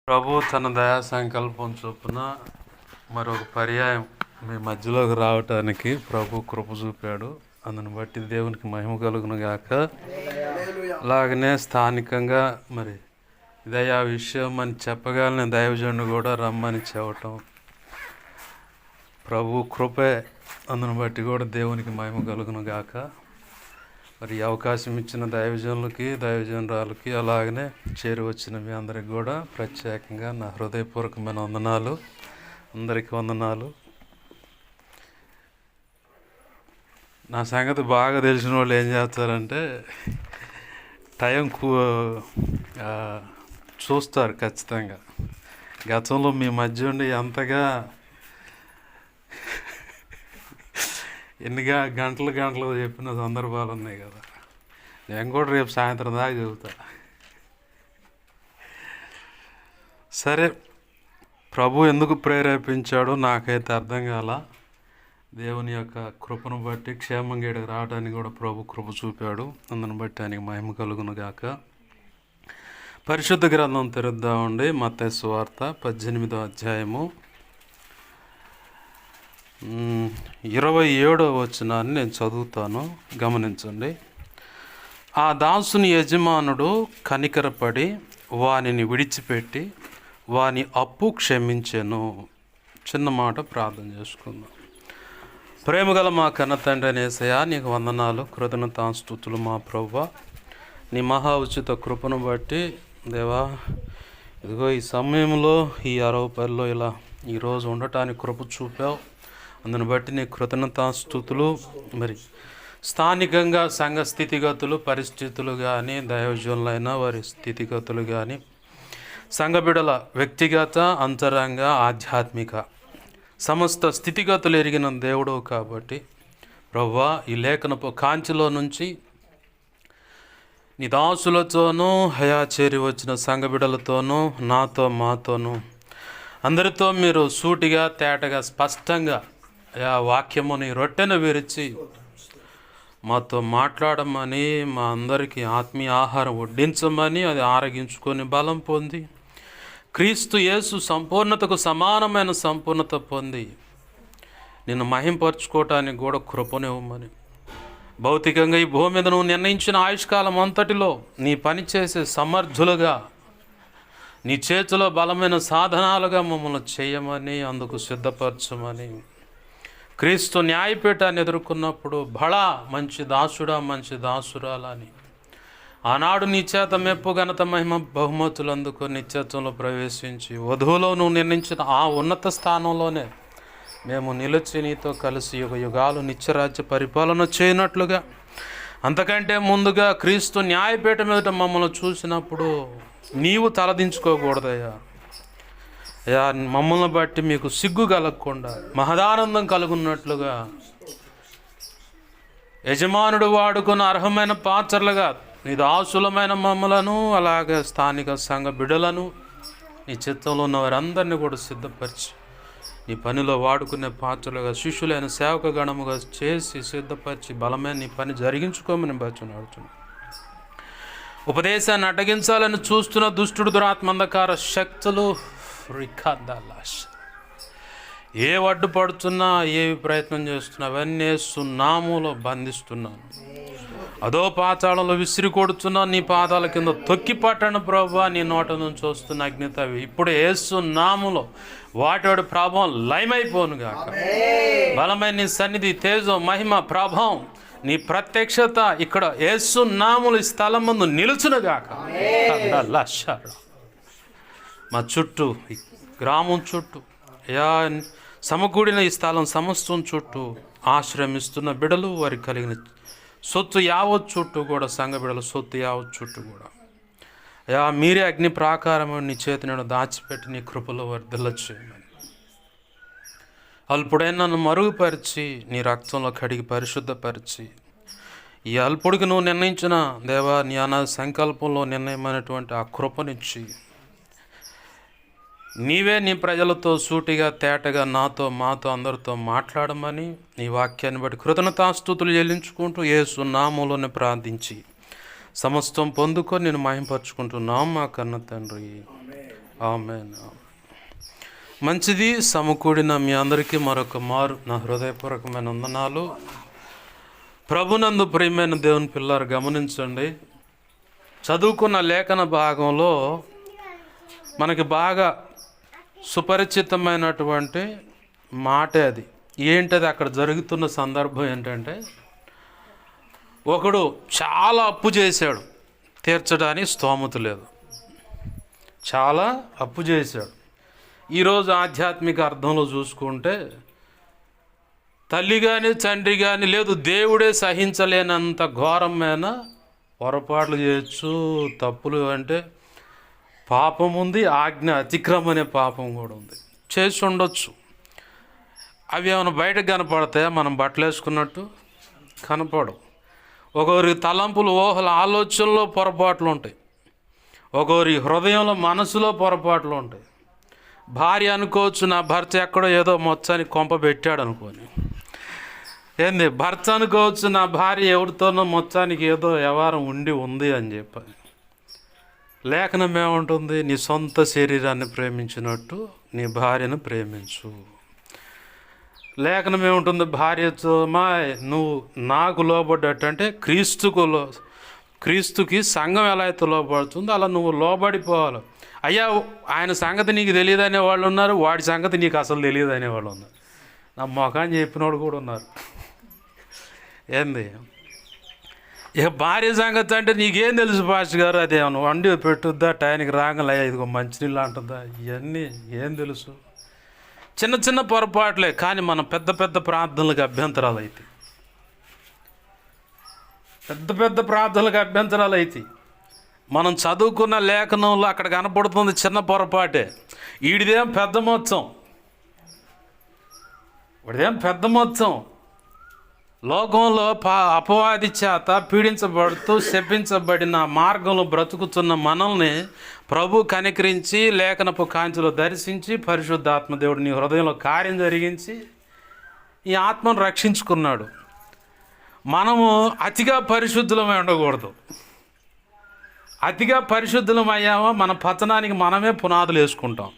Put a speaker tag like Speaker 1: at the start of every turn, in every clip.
Speaker 1: ప్రభు తన దయా సంకల్పం చొప్పున మరొక పర్యాయం మీ మధ్యలోకి రావటానికి ప్రభు కృప చూపాడు. అందుని బట్టి దేవునికి మహిమ కలుగును గాక. అలాగనే స్థానికంగా మరి దయా విషయం అని చెప్పగానే దైవజనుడు కూడా రమ్మని చెప్పటం ప్రభు కృపే. అందుని బట్టి కూడా దేవునికి మహిమ కలుగును గాక. మరి ఈ అవకాశం ఇచ్చిన దైవజనులకి దైవజనురాలకి అలాగనే చేరి వచ్చిన మీ అందరికి కూడా ప్రత్యేకంగా నా హృదయపూర్వకమైన వందనాలు. అందరికీ వందనాలు. నా సంగతి బాగా తెలిసిన వాళ్ళు ఏం చేస్తారంటే టైం చూస్తారు ఖచ్చితంగా. గతంలో మీ మధ్య ఉండి ఎంతగా ఎన్నిగా గంటలు చెప్పిన సందర్భాలు ఉన్నాయి కదా. నేను కూడా రేపు సాయంత్రం దాకా చెబుతా. సరే, ప్రభు ఎందుకు ప్రేరేపించాడో నాకైతే అర్థం కాల. దేవుని యొక్క కృపను బట్టి క్షేమంగా ఇక్కడికి రావడానికి కూడా ప్రభు కృప చూపాడు. అందుని బట్టి ఆయనకి మహిమ కలుగును గాక. పరిశుద్ధ గ్రంథం తెరుద్దామండి. మత్తయి సువార్త 18వ అధ్యాయము 27వ వచనాన్ని నేను చదువుతాను, గమనించండి. ఆ దాసుని యజమానుడు కనికరపడి వానిని విడిచిపెట్టి వాని అప్పు క్షమించెను. చిన్న మాట ప్రార్థన చేసుకుందాం. ప్రేమగల మా కన్న తండ్రి యేసయ్యా, నీకు వందనాలు, కృతజ్ఞతాస్తుతులు మా ప్రభువా. నీ మహా ఉచిత కృపను బట్టి దేవా, ఇదిగో ఈ సమయంలో ఈ 60 ఇలా ఈరోజు ఉండటానికి కృప చూపావు. అందుని బట్టి నీ కృతజ్ఞతాస్తుతులు. మరి స్థానికంగా సంఘ స్థితిగతులు పరిస్థితులు కానీ, దైవజనులైన వారి స్థితిగతులు కానీ, సంఘ బిడ్డల వ్యక్తిగత అంతరంగ ఆధ్యాత్మిక సమస్త స్థితిగతులు ఎరిగిన దేవుడు కాబట్టి ప్రభువా, ఈ లేఖనపు కాంతిలో నుంచి నీ దాసులతోనూ హయా చేరి వచ్చిన సంఘ బిడ్డలతోనూ నాతో మాతోనూ అందరితో మీరు సూటిగా తేటగా స్పష్టంగా ఆ వాక్యముని రొట్టెను విరిచి మాతో మాట్లాడమని, మా అందరికీ ఆత్మీయ ఆహారం వడ్డించమని, అది ఆరగించుకొని బలం పొంది క్రీస్తు యేసు సంపూర్ణతకు సమానమైన సంపూర్ణత పొంది నిన్ను మహింపరచుకోవటానికి కూడా కృపనివ్వమని, భౌతికంగా ఈ భూమి మీద నువ్వు నిర్ణయించిన ఆయుష్కాలం అంతటిలో నీ పని చేసే సమర్థులుగా, నీ చేతిలో బలమైన సాధనాలుగా మమ్మల్ని చేయమని, అందుకు సిద్ధపరచమని, క్రీస్తు న్యాయపీఠాన్ని ఎదుర్కొన్నప్పుడు బడా మంచి దాసుడా మంచి దాసురాలని ఆనాడు నీ చేత మెప్పు ఘనత మహిమ బహుమతులు అందుకు నిత్యత్వంలో ప్రవేశించి వధువులో నువ్వు నిర్ణయించిన ఆ ఉన్నత స్థానంలోనే మేము నిలిచి నీతో కలిసి యుగాలు నిత్యరాజ్య పరిపాలన చేయనట్లుగా, అంతకంటే ముందుగా క్రీస్తు న్యాయపీఠం మీద మమ్మల్ని చూసినప్పుడు నీవు తలదించుకోకూడదయ్యా. అయ్యా, మమ్మల్ని బట్టి మీకు సిగ్గు కలగకుండా మహదానందం కలుగున్నట్లుగా యజమానుడు వాడుకున్న అర్హమైన పాత్రలుగా నీ దాసులమైన మమ్మలను, అలాగే స్థానిక సంఘ బిడ్డలను, నీ చిత్తంలో ఉన్న వారందరినీ కూడా సిద్ధపరిచి నీ పనిలో వాడుకునే పాత్రలుగా శిష్యులైన సేవక గణముగా చేసి సిద్ధపరిచి బలమైన నీ పని జరిగించుకోమని బచ్చునాడుతున్నాను. ఉపదేశాన్ని అడ్డగించాలని చూస్తున్న దుష్టుడు దురాత్మంధకార శక్తులు ఏ అడ్డు పడుతున్నా, ఏ ప్రయత్నం చేస్తున్నా అవన్నీ సున్నాములో బంధిస్తున్నాను. అదో పాతాళంలో విసిరి కొడుతున్నా, నీ పాదాల కింద తొక్కి పట్టను ప్రభువా. నీ నోట నుంచి వస్తున్న అగ్నిత ఇప్పుడు యేసునామములో వాటి ప్రభావం లయమైపోను గాక. బలమైన నీ సన్నిధి, తేజం, మహిమ, ప్రభావం, నీ ప్రత్యక్షత ఇక్కడ యేసునామములో ఈ స్థలం ముందు నిలుచును గాక. మా చుట్టూ, ఈ గ్రామం చుట్టూ, సమకూడిన ఈ స్థలం సమస్తం చుట్టూ ఆశ్రమిస్తున్న బిడలు, వారికి కలిగిన సొత్తు యావత్ చుట్టూ కూడా, సంఘ బిడల సొత్తు యావత్ చుట్టూ కూడా మీరే అగ్ని ప్రాకారం నీ చేతి నేను దాచిపెట్టి నీ కృపలో వర్ధిల్ల చేయమని, అల్పుడైన నన్ను మరుగుపరిచి నీ రక్తంలో కడిగి పరిశుద్ధపరిచి, ఈ అల్పుడికి నువ్వు నిర్ణయించిన దేవా నీ అనాథ సంకల్పంలో నిర్ణయమైనటువంటి ఆ కృపనిచ్చి నీవే నీ ప్రజలతో సూటిగా తేటగా నాతో మాతో అందరితో మాట్లాడమని, నీ వాక్యాన్ని బట్టి కృతజ్ఞతాస్తుతులు చెల్లించుకుంటూ యేసు నామములోనే ప్రార్థించి సమస్తం పొందుకొని నేను మహింపరచుకుంటున్నాం మా కన్న తండ్రి. ఆమేన్. మంచిది. సమకూడిన మీ అందరికీ మరొక మారు నా హృదయపూర్వకమైన వందనాలు. ప్రభునందు ప్రియమైన దేవుని పిల్లలు గమనించండి, చదువుకున్న లేఖన భాగంలో మనకి బాగా సుపరిచితమైనటువంటి మాటే అది. ఏంటది? అక్కడ జరుగుతున్న సందర్భం ఏంటంటే, ఒకడు చాలా అప్పు చేశాడు, తీర్చడానికి స్తోమత లేదు, చాలా అప్పు చేశాడు. ఈరోజు ఆధ్యాత్మిక అర్థంలో చూసుకుంటే తల్లి కానీ తండ్రి కానీ లేదు, దేవుడే సహించలేనంత ఘోరమైన పొరపాట్లు చేయొచ్చు, తప్పులు అంటే పాపం ఉంది, ఆజ్ఞ అతిక్రమం అనే పాపం కూడా ఉంది, చేసి ఉండొచ్చు. అవి ఏమైనా బయటకు కనపడతాయా? మనం బట్టలు వేసుకున్నట్టు కనపడవు. ఒకరి తలంపులు, ఊహల, ఆలోచనలో పొరపాట్లు ఉంటాయి, ఒకరి హృదయంలో, మనసులో పొరపాట్లు ఉంటాయి. భార్య అనుకోవచ్చు, నా భర్త ఎక్కడో ఏదో మొత్తానికి కొంప పెట్టాడు అనుకోని. ఏంది? భర్త అనుకోవచ్చు, నా భార్య ఎవరితోనో మొత్తానికి ఏదో వ్యవహారం ఉంది అని చెప్పని. లేఖనం ఏముంటుంది? నీ సొంత శరీరాన్ని ప్రేమించినట్టు నీ భార్యను ప్రేమించు. లేఖనం ఏముంటుంది? భార్యతో నువ్వు నాకు లోబడ్డట్టు అంటే క్రీస్తుకి సంఘం ఎలా అయితే లోబడుతుందో అలా నువ్వు లోబడిపోవాలి. అయ్యా, ఆయన సంగతి నీకు తెలియదు అనేవాళ్ళు ఉన్నారు, వాడి సంగతి నీకు అసలు తెలియదు అనేవాళ్ళు ఉన్నారు. నా మొఖాన్ని చెప్పినోడు కూడా ఉన్నారు. ఏంది? ఇక భార్య సంగతి అంటే నీకేం తెలుసు పాస్టర్ గారు? అదేమన్నా వండి పెట్టుద్దా, టైంకి రాగలే, ఇదిగో మంచినీళ్ళు అంటుందా? ఇవన్నీ ఏం తెలుసు? చిన్న చిన్న పొరపాట్లే, కానీ మనం పెద్ద పెద్ద ప్రార్థనలకు అభ్యంతరాలు అవుతాయి, పెద్ద ప్రార్థనలకు అభ్యంతరాలు అవుతాయి. మనం చదువుకున్న లేఖనంలో అక్కడ కనపడుతుంది చిన్న పొరపాటే. వీడిదేం పెద్ద మొత్తం, వాడిదేం పెద్ద మొత్తం. లోకంలో అపవాది చేత పీడించబడుతూ శపించబడిన మార్గంలో బ్రతుకుతున్న మనల్ని ప్రభు కనికరించి లేఖనపు కాంతిలో దర్శించి పరిశుద్ధాత్మ దేవుడు నీ హృదయంలో కార్యం జరిగించి ఈ ఆత్మను రక్షించుకున్నాడు. మనము అతిగా పరిశుద్ధులమై ఉండకూడదు. అతిగా పరిశుద్ధులం అయ్యామో మన పతనానికి మనమే పునాదులు వేసుకుంటాం.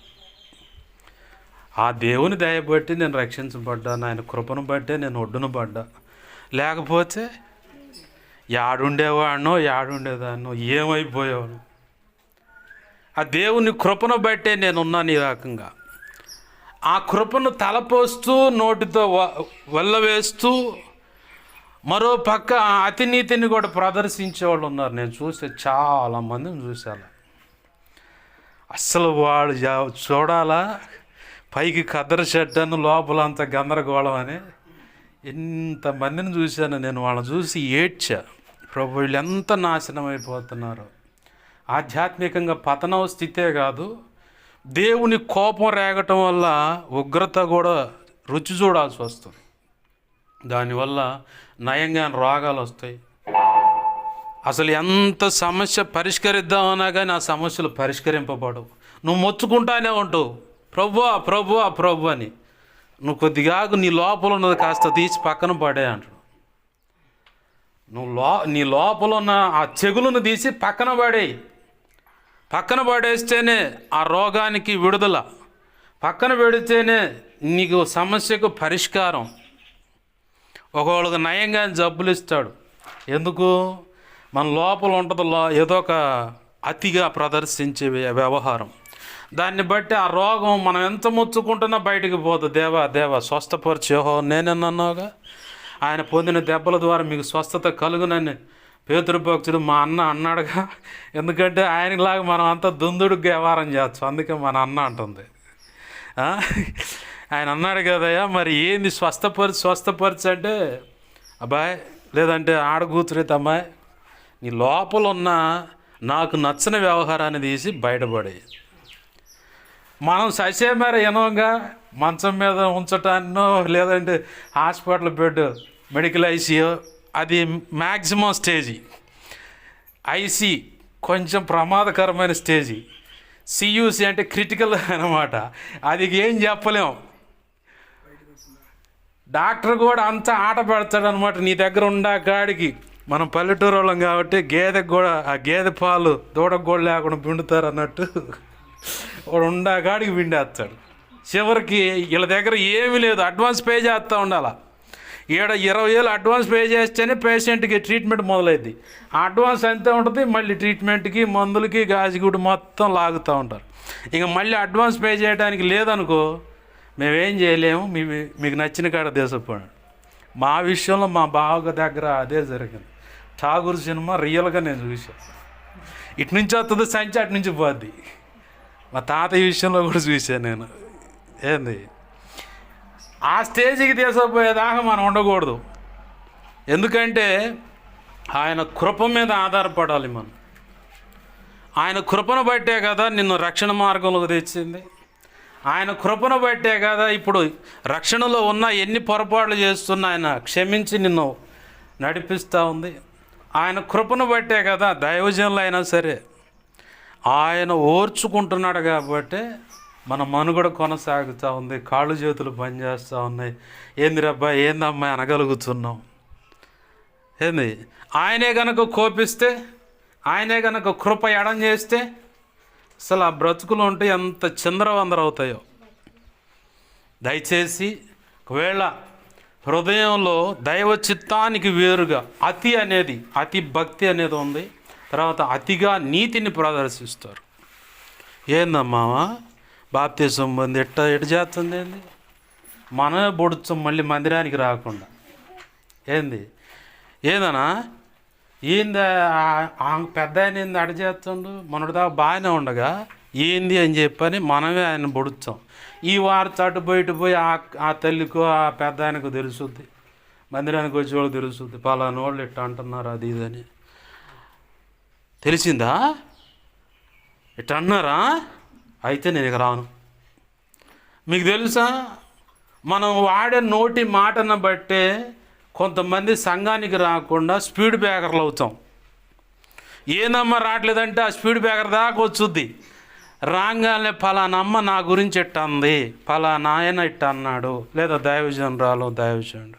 Speaker 1: ఆ దేవుని దయ బట్టి నేను రక్షించబడ్డాను, ఆయన కృపను బట్టే నేను ఒడ్డున పడ్డా. లేకపోతే యాడుండేవాడినో యాడుండేదాన్నో ఏమైపోయాను. ఆ దేవుని కృపను బట్టే నేనున్నాను ఈ రకంగా. ఆ కృపను తలపోస్తూ నోటితో వెళ్ళవేస్తూ మరో పక్క అతినీతిని కూడా ప్రదర్శించేవాళ్ళు ఉన్నారు. నేను చూసే చాలామందిని చూశాను. అస్సలు వాడు చూడాలా, పైకి కద్దరు షర్టను లోపలంత గందరగోళం అని ఎంతమందిని చూశాను నేను. వాళ్ళని చూసి ఏడ్చా, ప్రభు వీళ్ళు ఎంత నాశనం అయిపోతున్నారు. ఆధ్యాత్మికంగా పతనం స్థితే కాదు, దేవుని కోపం రేగటం వల్ల ఉగ్రత కూడా రుచి చూడాల్సి వస్తుంది. దానివల్ల నయంగా రోగాలు వస్తాయి. అసలు ఎంత సమస్య పరిష్కరిద్దామన్నా కానీ ఆ సమస్యలు పరిష్కరింపబడవు. నువ్వు మొత్తుకుంటానే ఉంటావు, ప్రభువా ప్రభువా ప్రభు అని. నువ్వు కొద్దిగా నీ లోపల ఉన్నది కాస్త తీసి పక్కన పడే అంటాడు. నీ లోపల ఉన్న ఆ చెగులను తీసి పక్కన పడేయి. పక్కన పడేస్తేనే ఆ రోగానికి విడుదల, పక్కన పెడితేనే నీకు సమస్యకు పరిష్కారం. ఒకళ్ళకి నయంగా జబ్బులు ఇస్తాడు. ఎందుకు? మన లోపల ఉంటుంది ఏదో ఒక అతిగా ప్రదర్శించే వ్యవహారం. దాన్ని బట్టి ఆ రోగం మనం ఎంత ముచ్చుకుంటున్నా బయటికి పోతుంది. దేవా స్వస్థపరిచేహో నేనన్నావుగా, ఆయన పొందిన దెబ్బల ద్వారా మీకు స్వస్థత కలుగునని పేతురు భక్తుడు మా అన్న అన్నాడుగా. ఎందుకంటే ఆయనలాగా మనం అంతా దుందుడుగా వ్యవహారం చేస్తాం, అందుకే మన అన్న అంటుంది. ఆయన అన్నాడు కదయ్యా, మరి ఏంది స్వస్థపరిచి అంటే, అబ్బాయి లేదంటే ఆడకూతురైతే అమ్మాయి, నీ లోపల ఉన్న నాకు నచ్చని వ్యవహారాన్ని తీసి బయటపడే. మనం ససేమర ఎనోగా మంచం మీద ఉంచటాన్నో లేదంటే హాస్పిటల్ బెడ్, మెడికల్ ఐసీయూ, అది మ్యాక్సిమం స్టేజీ. ఐసీ కొంచెం ప్రమాదకరమైన స్టేజీ. సియూసి అంటే క్రిటికల్ అనమాట. అది ఏం చెప్పలేం. డాక్టర్ కూడా అంతా ఆట పెడతాడు అనమాట. నీ దగ్గర కాడికి మనం పల్లెటూరు వాళ్ళం కాబట్టి గేదెకు కూడా ఆ గేదె పాలు దూడకు కూడా లేకుండా పిండుతారు అన్నట్టు వాడు ఉండగాడికి పిండేస్తాడు. చివరికి వీళ్ళ దగ్గర ఏమీ లేదు, అడ్వాన్స్ పే చేస్తూ ఉండాలి. ఈడ 20,000 అడ్వాన్స్ పే చేస్తేనే పేషెంట్కి ట్రీట్మెంట్ మొదలైద్ది. ఆ అడ్వాన్స్ ఎంత ఉంటుంది, మళ్ళీ ట్రీట్మెంట్కి, మందులకి, గాజుగుడు మొత్తం లాగుతూ ఉంటారు. ఇక మళ్ళీ అడ్వాన్స్ పే చేయడానికి లేదనుకో, మేమేం చేయలేము, మీకు నచ్చిన కాడ తీసుకుపోయాడు. మా విషయంలో మా బావ దగ్గర అదే జరిగింది. ఠాగూర్ సినిమా రియల్గా నేను చూశాను. ఇటు నుంచి వస్తుంది సంచి, అటు నుంచి పోద్ది. మా తాతయ్య విషయంలో కూడా చూశాను నేను. ఏంది, ఆ స్టేజ్కి తీసుకుపోయేదాకా మనం ఉండకూడదు. ఎందుకంటే ఆయన కృప మీద ఆధారపడాలి మనం. ఆయన కృపను బట్టే కదా నిన్ను రక్షణ మార్గంలోకి తెచ్చింది. ఆయన కృపను బట్టే కదా ఇప్పుడు రక్షణలో ఉన్న ఎన్ని పొరపాట్లు చేస్తున్నా ఆయన క్షమించి నిన్ను నడిపిస్తూ ఉంది. ఆయన కృపను బట్టే కదా దైవజనులు అయినా సరే ఆయన ఓర్చుకుంటున్నాడు కాబట్టి మన మనుగడ కొనసాగుతూ ఉంది, కాళ్ళు చేతులు పనిచేస్తూ ఉన్నాయి. ఏందిరబ్బా ఏందమ్మా అనగలుగుతున్నాం. ఏంది, ఆయనే కనుక కోపిస్తే, ఆయనే కనుక కృప ఎడం చేస్తే అసలు ఆ బ్రతుకులు ఉంటే ఎంత చిందరవందరవుతాయో. దయచేసి ఒకవేళ హృదయంలో దైవ చిత్తానికి వేరుగా అతి భక్తి అనేది ఉంది, తర్వాత అతిగా నీతిని ప్రదర్శిస్తారు. ఏందమ్మా బాప్తిజం పొంది ఎట్ట చేస్తుంది, ఏంది మనమే పొడుచాం మళ్ళీ మందిరానికి రాకుండా. ఏందనా ఏంది పెద్ద ఆయన ఏంది అడ చేస్తుండు, మనడు దాకా బాగానే ఉండగా ఏంది అని చెప్పని మనమే ఆయన పొడుచాం. ఈ వారు చటు పోయి ఆ తల్లికో ఆ పెద్ద ఆయనకు తెలుసుద్ది, మందిరానికి వచ్చే వాళ్ళు తెలుసుద్ది, పలానా వాళ్ళు ఇట్ట అంటున్నారు అది ఇదని. తెలిసిందా, ఇట్ట అన్నారా, అయితే నేను ఇక రాను. మీకు తెలుసా, మనం వాడే నోటి మాటను బట్టే కొంతమంది సంఘానికి రాకుండా స్పీడ్ బ్రేకర్లు అవుతాం. ఏందమ్మా రావట్లేదంటే ఆ స్పీడ్ బ్రేకర్ దాకా వచ్చుద్ది. రాగానే ఫలానమ్మ నా గురించి ఇట్ట అంది, ఫలానా ఆయన ఇట్ట అన్నాడు, లేదా దైవజనుడు.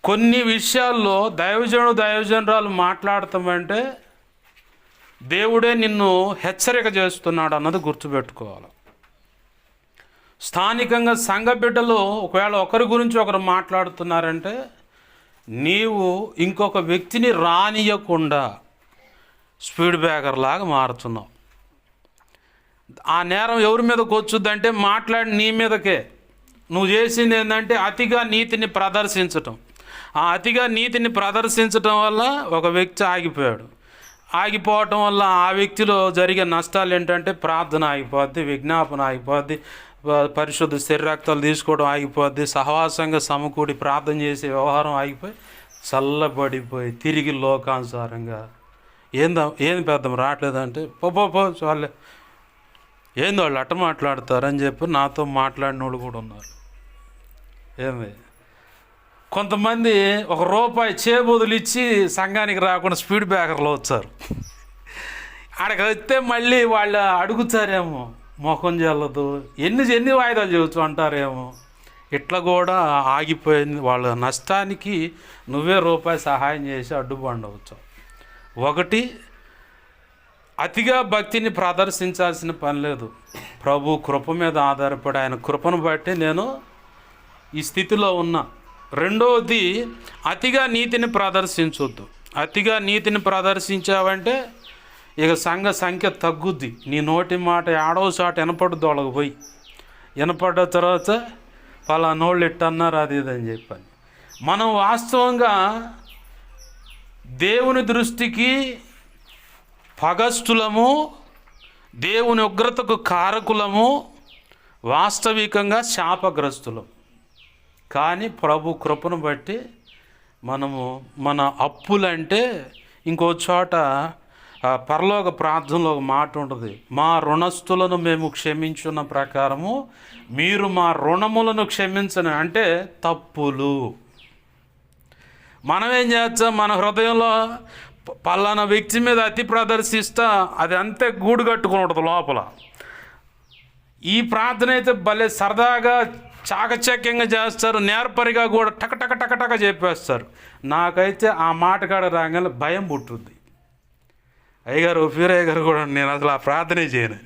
Speaker 1: కొన్ని విషయాల్లో దైవజనురాలు మాట్లాడతామంటే దేవుడే నిన్ను హెచ్చరిక చేస్తున్నాడు అన్నది గుర్తుపెట్టుకోవాలి. స్థానికంగా సంఘ బిడ్డలు ఒకవేళ ఒకరి గురించి ఒకరు మాట్లాడుతున్నారంటే నీవు ఇంకొక వ్యక్తిని రానియకుండా స్పీడ్ బ్రేకర్ లాగా మారుతున్నావు. ఆ నేరం ఎవరి మీదకి వచ్చుద్దంటే మాట్లాడి నీ మీదకే. నువ్వు చేసింది ఏంటంటే అతిగా నీతిని ప్రదర్శించటం. ఆ అతిగా నీతిని ప్రదర్శించటం వల్ల ఒక వ్యక్తి ఆగిపోవటం వల్ల ఆ వ్యక్తిలో జరిగే నష్టాలు ఏంటంటే ప్రార్థన ఆగిపోద్ది, విజ్ఞాపన ఆగిపోద్ది, పరిశుద్ధ శరీరక్తాలు తీసుకోవడం ఆగిపోద్ది, సహవాసంగా సమకూడి ప్రార్థన చేసే వ్యవహారం ఆగిపోయి చల్లబడిపోయి తిరిగి లోకానుసారంగా ఏంది పెద్దం రావట్లేదంటే పో చాలే, ఏంది వాళ్ళు అట్ట మాట్లాడతారని చెప్పి నాతో మాట్లాడిన వాళ్ళు కూడా ఉన్నారు. ఏంది, కొంతమంది ₹1 చేబుదులు ఇచ్చి సంఘానికి రాకుండా స్పీడ్ బ్రేకర్లో వచ్చారు. ఆడకి వస్తే మళ్ళీ వాళ్ళు అడుగుతారేమో, మొఖం చెల్లదు, ఎన్ని వాయిదాలు చెబుతూ అంటారేమో. ఇట్లా కూడా ఆగిపోయింది. వాళ్ళ నష్టానికి నువ్వే ₹1 సహాయం చేసి అడ్డుపడవచ్చు. ఒకటి, అతిగా భక్తిని ప్రదర్శించాల్సిన పని లేదు. ప్రభు కృప మీద ఆధారపడి ఆయన కృపను బట్టి నేను ఈ స్థితిలో ఉన్నా. రెండవది, అతిగా నీతిని ప్రదర్శించొద్దు. అతిగా నీతిని ప్రదర్శించావంటే ఇక సంఘ సంఖ్య తగ్గుద్ది. నీ నోటి మాట ఏడవ చాట వినపడుద్ది. వాళ్ళకి పోయి వినపడ్డ తర్వాత పలానోళ్ళు ఇట్టన్నారు అది ఇదని చెప్పని. మనం వాస్తవంగా దేవుని దృష్టికి పగస్తులము, దేవుని ఉగ్రతకు కారకులము, వాస్తవికంగా శాపగ్రస్తులం. కానీ ప్రభు కృపను బట్టి మనము మన అప్పులంటే ఇంకో చోట పరలోక ప్రార్థనలో ఒక మాట ఉంటుంది, మా రుణస్థులను మేము క్షమించున్న ప్రకారము మీరు మా రుణములను క్షమించని. అంటే తప్పులు మనం ఏం చేస్తాం, మన హృదయంలో పలానా వ్యక్తి మీద అతి ప్రదర్శిస్తా అది అంతే గూడు కట్టుకుని ఉంటుంది లోపల. ఈ ప్రార్థన అయితే భలే సరదాగా చాకచక్యంగా చేస్తారు, నేర్పరిగా కూడా టక చెప్పేస్తారు. నాకైతే ఆ మాట కాడ రాగానే భయం పుట్టుద్ది. అయ్యగారు ఫీరయ్య గారు కూడా నేను అసలు ఆ ప్రార్థనే చేయను.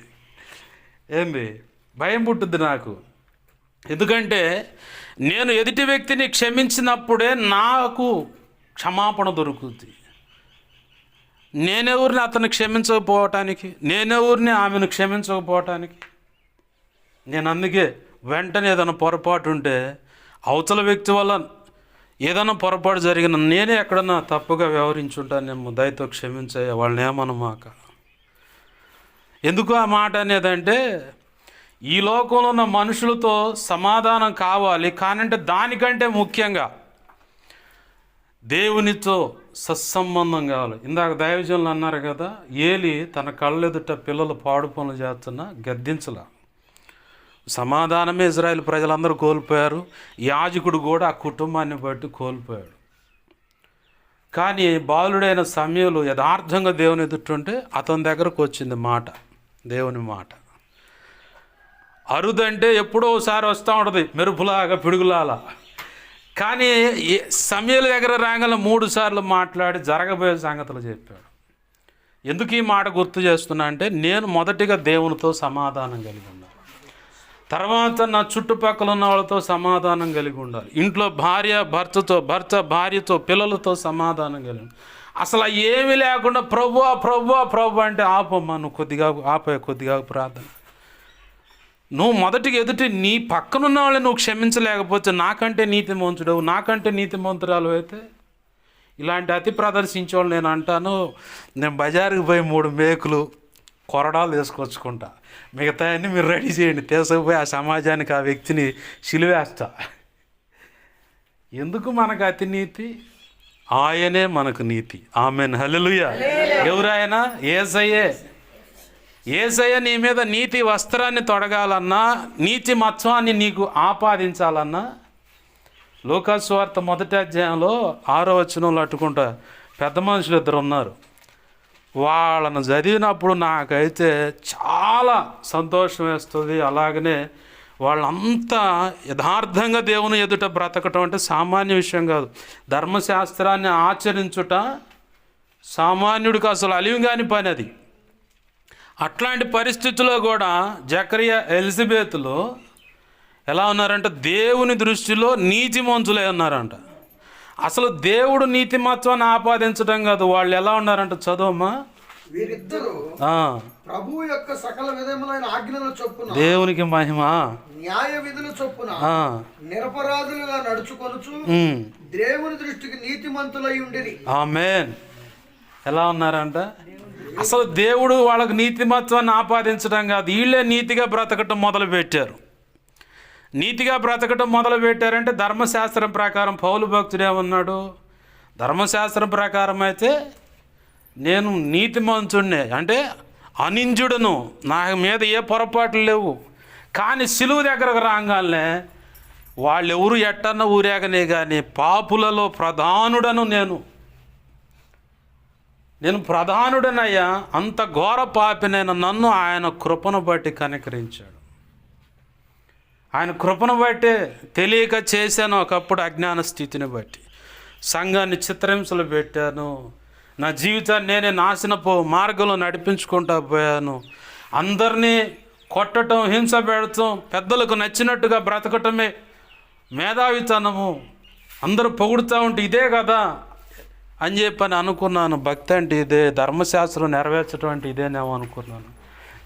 Speaker 1: ఏంది భయం పుట్టుద్ది నాకు. ఎందుకంటే నేను ఎదుటి వ్యక్తిని క్షమించినప్పుడే నాకు క్షమాపణ దొరుకుతుంది. నేనెవరిని అతను క్షమించకపోవటానికి, నేనెవరిని ఆమెను క్షమించకపోవటానికి. నేను అందుకే వెంటనే ఏదైనా పొరపాటు ఉంటే అవతల వ్యక్తి వల్ల ఏదైనా పొరపాటు జరిగిన నేనే ఎక్కడన్నా తప్పుగా వ్యవహరించుంటానేమో, దయతో క్షమించయ్యా వాళ్ళని ఏమనమాక. ఎందుకు ఆ మాట అనేదంటే ఈ లోకంలో ఉన్న మనుషులతో సమాధానం కావాలి, కానంటే దానికంటే ముఖ్యంగా దేవునితో సత్సంబంధం కావాలి. ఇందాక దైవజనులు అన్నారు కదా, ఏలి తన కళ్ళెదుట పిల్లలు పాడు పనులు చేస్తున్నా గద్దించలా. సమాధానమే ఇజ్రాయేల్ ప్రజలందరూ కోల్పోయారు. యాజకుడు కూడా ఆ కుటుంబాన్ని బట్టి కోల్పోయాడు. కానీ బాలుడైన సమయంలో యథార్థంగా దేవుని ఎదుటుంటే అతని దగ్గరకు వచ్చింది మాట, దేవుని మాట. అరుదంటే ఎప్పుడో ఒకసారి వస్తూ ఉంటుంది, మెరుపులాగా పిడుగులాలా. కానీ సమయాల దగ్గర రాగానే 3 సార్లు మాట్లాడి జరగబోయే సంగతులు చెప్పాడు. ఎందుకు ఈ మాట గుర్తు చేస్తున్నా అంటే, నేను మొదటిగా దేవునితో సమాధానం కలిగి ఉండాలి, తర్వాత నా చుట్టుపక్కల ఉన్న వాళ్ళతో సమాధానం కలిగి ఉండాలి, ఇంట్లో భార్య భర్తతో, భర్త భార్యతో, పిల్లలతో సమాధానం కలిగి. అసలు ఏమీ లేకుండా ప్రభువా ప్రభువా ప్రభు అంటే ఆపమ్మా, నువ్వు కొద్దిగా ప్రార్థన. నువ్వు మొదటిగా ఎదుటి నీ పక్కనున్న వాళ్ళని నువ్వు క్షమించలేకపోతే నాకంటే నీతిమంతుడు, నాకంటే నీతిమంతురాలు అయితే ఇలాంటి అతి ప్రదర్శించేవాళ్ళు నేను అంటాను, నేను బజారుకి పోయి 3 మేకులు కొరడాలు తీసుకొచ్చుకుంటా, మిగతా అన్నీ మీరు రెడీ చేయండి, తీసుకుపోయి ఆ సమాజానికి ఆ వ్యక్తిని సిలువేస్తా. ఎందుకు మనకు అతి నీతి? ఆయనే మనకు నీతి. ఆమెన్, హల్లెలూయా. ఎవరాయన? యేసయ్యే. యేసయ్య నీ మీద నీతి వస్త్రాన్ని తొడగాలన్నా, నీతి మత్వాన్ని నీకు ఆపాదించాలన్నా, లూకా సువార్త 1వ అధ్యాయంలో 6వ వచనంలో అట్టుకుంటా పెద్ద మనుషులు 2 ఉన్నారు. వాళ్ళను చదివినప్పుడు నాకైతే చాలా సంతోషం వేస్తుంది. అలాగనే వాళ్ళంతా యథార్థంగా దేవుని ఎదుట బ్రతకటం అంటే సామాన్య విషయం కాదు. ధర్మశాస్త్రాన్ని ఆచరించుట సామాన్యుడికి అసలు అలివి కాని పని అది. అట్లాంటి పరిస్థితుల్లో కూడా జకరియా ఎలిజబెత్లో ఎలా ఉన్నారంట? దేవుని దృష్టిలో నీతిమంతులే ఉన్నారంట. అసలు దేవుడు నీతిమత్వాన్ని ఆపాదించడం కాదు, వాళ్ళు ఎలా ఉన్నారంట? చదవమ్మా.
Speaker 2: వీరిద్దరూ ప్రభువు యొక్క సకల విధములైన ఆజ్ఞల చొప్పున, దేవునికి
Speaker 1: మహిమ,
Speaker 2: న్యాయ విధుల చొప్పున నిరపరాధులుగా నడుచుకొనుచు దేవుని దృష్టికి నీతిమంతులై ఉండిరి.
Speaker 1: ఆమేన్. ఎలా ఉన్నారంట? అసలు దేవుడు వాళ్ళకు నీతిమత్వాన్ని ఆపాదించడం కాదు, వీళ్ళే నీతిగా బ్రతకటం మొదలుపెట్టారు. నీతిగా బ్రతకటం మొదలుపెట్టారంటే ధర్మశాస్త్రం ప్రకారం పౌలు భక్తుడు ఏమన్నాడు? ధర్మశాస్త్రం ప్రకారం అయితే నేను నీతిమంతుడినే, అంటే అనింజుడును, నా మీద ఏ పొరపాట్లు లేవు. కానీ సిలువ దగ్గరకు రాగానే వాళ్ళెవరు ఎట్టన్న ఊరేగనే కానీ పాపులలో ప్రధానుడను నేను ప్రధానుడనయ్యా, అంత ఘోర పాపినైన నన్ను ఆయన కృపను బట్టి కనికరించాడు. ఆయన కృపను బట్టి తెలియక చేశాను ఒకప్పుడు అజ్ఞాన స్థితిని బట్టి, సంఘాన్ని చిత్రహింసలు పెట్టాను, నా జీవితాన్ని నేనే నాశనపు మార్గంలో నడిపించుకుంటా పోయాను, అందరినీ కొట్టడం, హింస పెడతాం, పెద్దలకు నచ్చినట్టుగా బ్రతకటమే మేధావితనము, అందరూ పొగుడుతూ ఉంటే ఇదే కదా అని చెప్పని అనుకున్నాను. భక్తి అంటే ఇదే, ధర్మశాస్త్రం నెరవేర్చడం అంటే ఇదేనేమో అనుకున్నాను.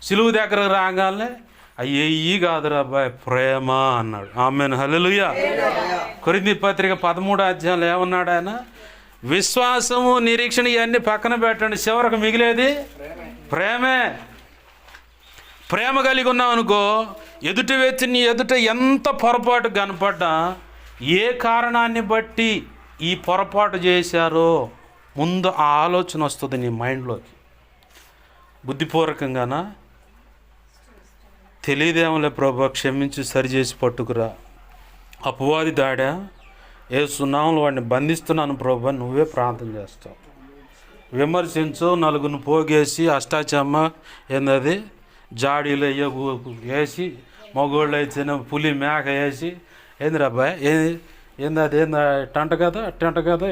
Speaker 1: సిలువు దగ్గరకు రాగానే అయ్యి కాదురా అబ్బాయి ప్రేమ అన్నాడు. ఆమేన్, హల్లెలూయా. కొరింథీ పత్రిక 13వ అధ్యాయంలో ఏమన్నాడు ఆయన? విశ్వాసము, నిరీక్షణ ఇవన్నీ పక్కన పెట్టండి, చివరకు మిగిలేది ప్రేమే. ప్రేమ కలిగి ఉన్నాం అనుకో, ఎదుటి వ్యక్తిని ఎదుట ఎంత పొరపాటు కనపడ్డా, ఏ కారణాన్ని బట్టి ఈ పొరపాటు చేశారో ముందు ఆ ఆలోచన వస్తుంది నీ మైండ్లోకి. బుద్ధిపూర్వకంగానా? తెలియదేమోలే ప్రభు, క్షమించి సరిచేసి పట్టుకురా. అపవాది దాడా, యేసు నామములో వాడిని బంధిస్తున్నాను ప్రభు, నువ్వే ప్రార్థన చేస్తావు. విమర్శించు, నలుగురిని పోగేసి అష్టాచమ్మ ఏందది జాడీలు వేసి, మగోళ్ళు అయితే పులి మేక వేసి, ఏంది అబ్బాయి ఏంది అది ఏంది ఇట్టంట కదా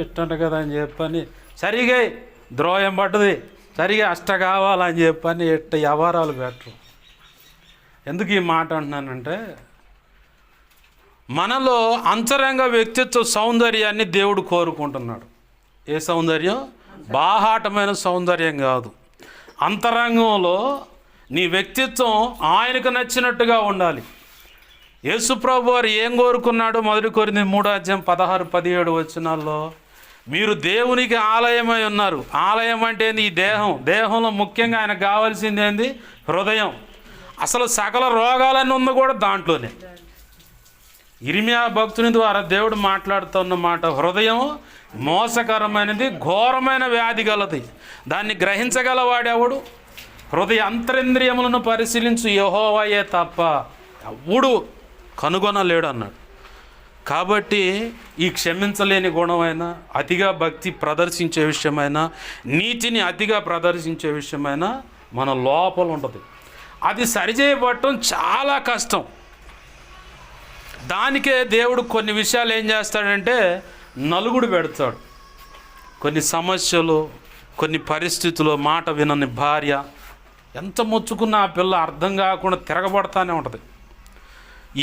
Speaker 1: ఇట్టంట కదా అని చెప్పని సరిగా ద్రోహం పడ్డది. సరిగా అష్ట కావాలని చెప్పని ఎట్ట వ్యవహారాలు పెట్టరు. ఎందుకు ఈ మాట అంటున్నానంటే, మనలో అంతరంగ వ్యక్తిత్వ సౌందర్యాన్ని దేవుడు కోరుకుంటున్నాడు. ఏ సౌందర్యం? బాహాటమైన సౌందర్యం కాదు. అంతరంగంలో నీ వ్యక్తిత్వం ఆయనకు నచ్చినట్టుగా ఉండాలి. యేసుప్రభు వారు ఏం కోరుకున్నాడు? 1 కొరింథీ 3:16-17 వచనాల్లో, మీరు దేవునికి ఆలయమై ఉన్నారు. ఆలయం అంటే ఏంది? ఈ దేహం. దేహంలో ముఖ్యంగా ఆయనకు కావాల్సింది ఏంది? హృదయం. అసలు సకల రోగాలన్నీ ఉంది కూడా దాంట్లోనే. ఇర్మియా భక్తుని ద్వారా దేవుడు మాట్లాడుతున్న మాట, హృదయం మోసకరమైనది, ఘోరమైన వ్యాధి గలది, దాన్ని గ్రహించగలవాడెవడు? హృదయ అంతరింద్రియములను పరిశీలించు యెహోవాయే తప్ప ఎవడు కనుగొనలేడు అన్నాడు. కాబట్టి ఈ క్షమించలేని గుణమైన, అతిగా భక్తి ప్రదర్శించే విషయమైన, నీతిని అతిగా ప్రదర్శించే విషయమైన మన లోపల ఉంటుంది. అది సరిచేయబట్టం చాలా కష్టం. దానికే దేవుడు కొన్ని విషయాలు ఏం చేస్తాడంటే నలుగుడు పెడతాడు. కొన్ని సమస్యలు, కొన్ని పరిస్థితులు, మాట వినని భార్య, ఎంత మొచ్చుకున్నా ఆ పిల్ల అర్థం కాకుండా తిరగబడతానే ఉంటుంది.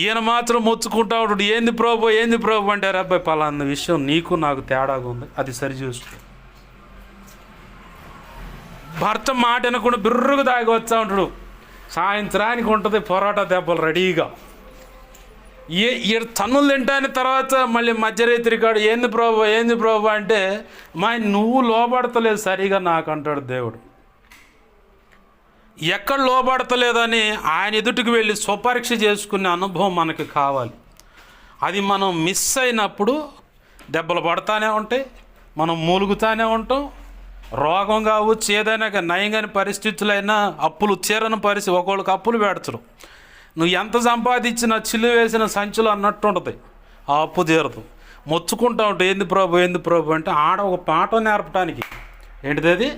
Speaker 1: ఈయన మాత్రం మొచ్చుకుంటా ఉంటాడు, ఏంది ప్రభు ఏంది ప్రభు అంటే, అబ్బాయి పలానా విషయం నీకు నాకు తేడాగా ఉంది, అది సరి చేసుకో. భర్త మాట వినకుండా బిర్రుగా దాగి వచ్చా ఉంటాడు. సాయంత్రానికి ఉంటుంది పొరాటా దెబ్బలు రెడీగా. తన్నులు తింటాని తర్వాత మళ్ళీ మధ్యరేత్రి కాడు, ఏంది ప్రభు అంటే, మా నువ్వు లోబడతలేదు సరిగా నాకు అంటాడు దేవుడు. ఎక్కడ లోబడతలేదని ఆయన ఎదుటికి వెళ్ళి స్వపరీక్ష చేసుకునే అనుభవం మనకి కావాలి. అది మనం మిస్ అయినప్పుడు దెబ్బలు పడతానే ఉంటాయి, మనం మూలుగుతానే ఉంటాం. రోగం కావచ్చు, ఏదైనా నయంగాని పరిస్థితులైనా, అప్పులు తీరని పరిస్థితి, ఒకళ్ళకి అప్పులు పెడతారు. నువ్వు ఎంత సంపాదించినా చిల్లు వేసిన సంచులు అన్నట్టు ఉంటుంది, ఆ అప్పు తీరదు. మొచ్చుకుంటా ఉంటావు, ఏంది ప్రభు అంటే, ఆడ ఒక పాఠం నేర్పడానికి. ఏంటిది అది?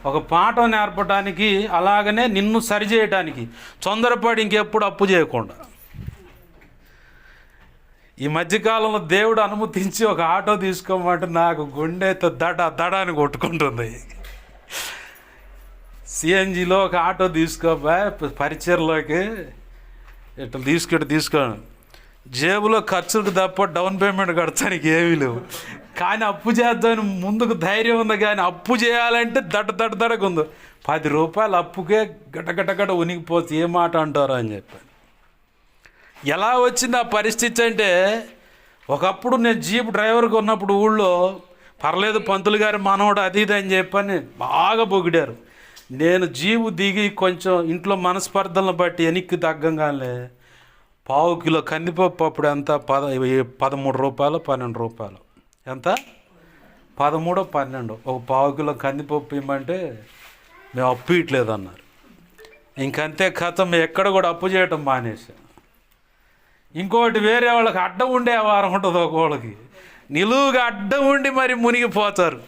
Speaker 1: ఒక పాఠం నేర్పడానికి, అలాగనే నిన్ను సరిచేయటానికి. తొందరపడి ఇంకెప్పుడు అప్పు చేయకుండా. ఈ మధ్యకాలంలో దేవుడు అనుమతించి ఒక ఆటో తీసుకోమంటే నాకు గుండెతో దడ అని కొట్టుకుంటుంది. సిఎన్జిలో ఒక ఆటో తీసుకోబా, పరిచయలోకి ఇట్లా తీసుకోను, జేబులో ఖర్చులకు తప్ప డౌన్ పేమెంట్ కడతానికి ఏమీ లేవు. కానీ అప్పు చేద్దామని ముందుకు ధైర్యం ఉంది, కానీ అప్పు చేయాలంటే దడగా ఉంది. 10 రూపాయలు అప్పుకే గట ఉనికిపోతే ఏ మాట అంటారు అని చెప్పి. ఎలా వచ్చింది ఆ పరిస్థితి అంటే, ఒకప్పుడు నేను జీప్ డ్రైవర్గా ఉన్నప్పుడు ఊళ్ళో పర్లేదు పంతులు గారి మనవడు అది ఇది అని చెప్పని బాగా పొగిడారు. నేను జీపు దిగి కొంచెం ఇంట్లో మనస్పర్ధలను బట్టి వెనక్కి తగ్గంగానే 1/4 కిలో కందిపప్పు అప్పుడు ఎంత 13 రూపాయలు 12 రూపాయలు, ఎంత 13 12, ఒక 1/4 కిలో కందిపప్పు ఇవ్వమంటే మేము అప్పు ఇట్లేదు అన్నారు. ఇంకంతే కథం, ఎక్కడ కూడా అప్పు చేయటం మానేసాం. ఇంకోటి వేరే వాళ్ళకి అడ్డం ఉండే వారం ఉంటుంది, ఒకళ్ళకి నిలువుగా అడ్డం ఉండి మరి మునిగిపోతారు.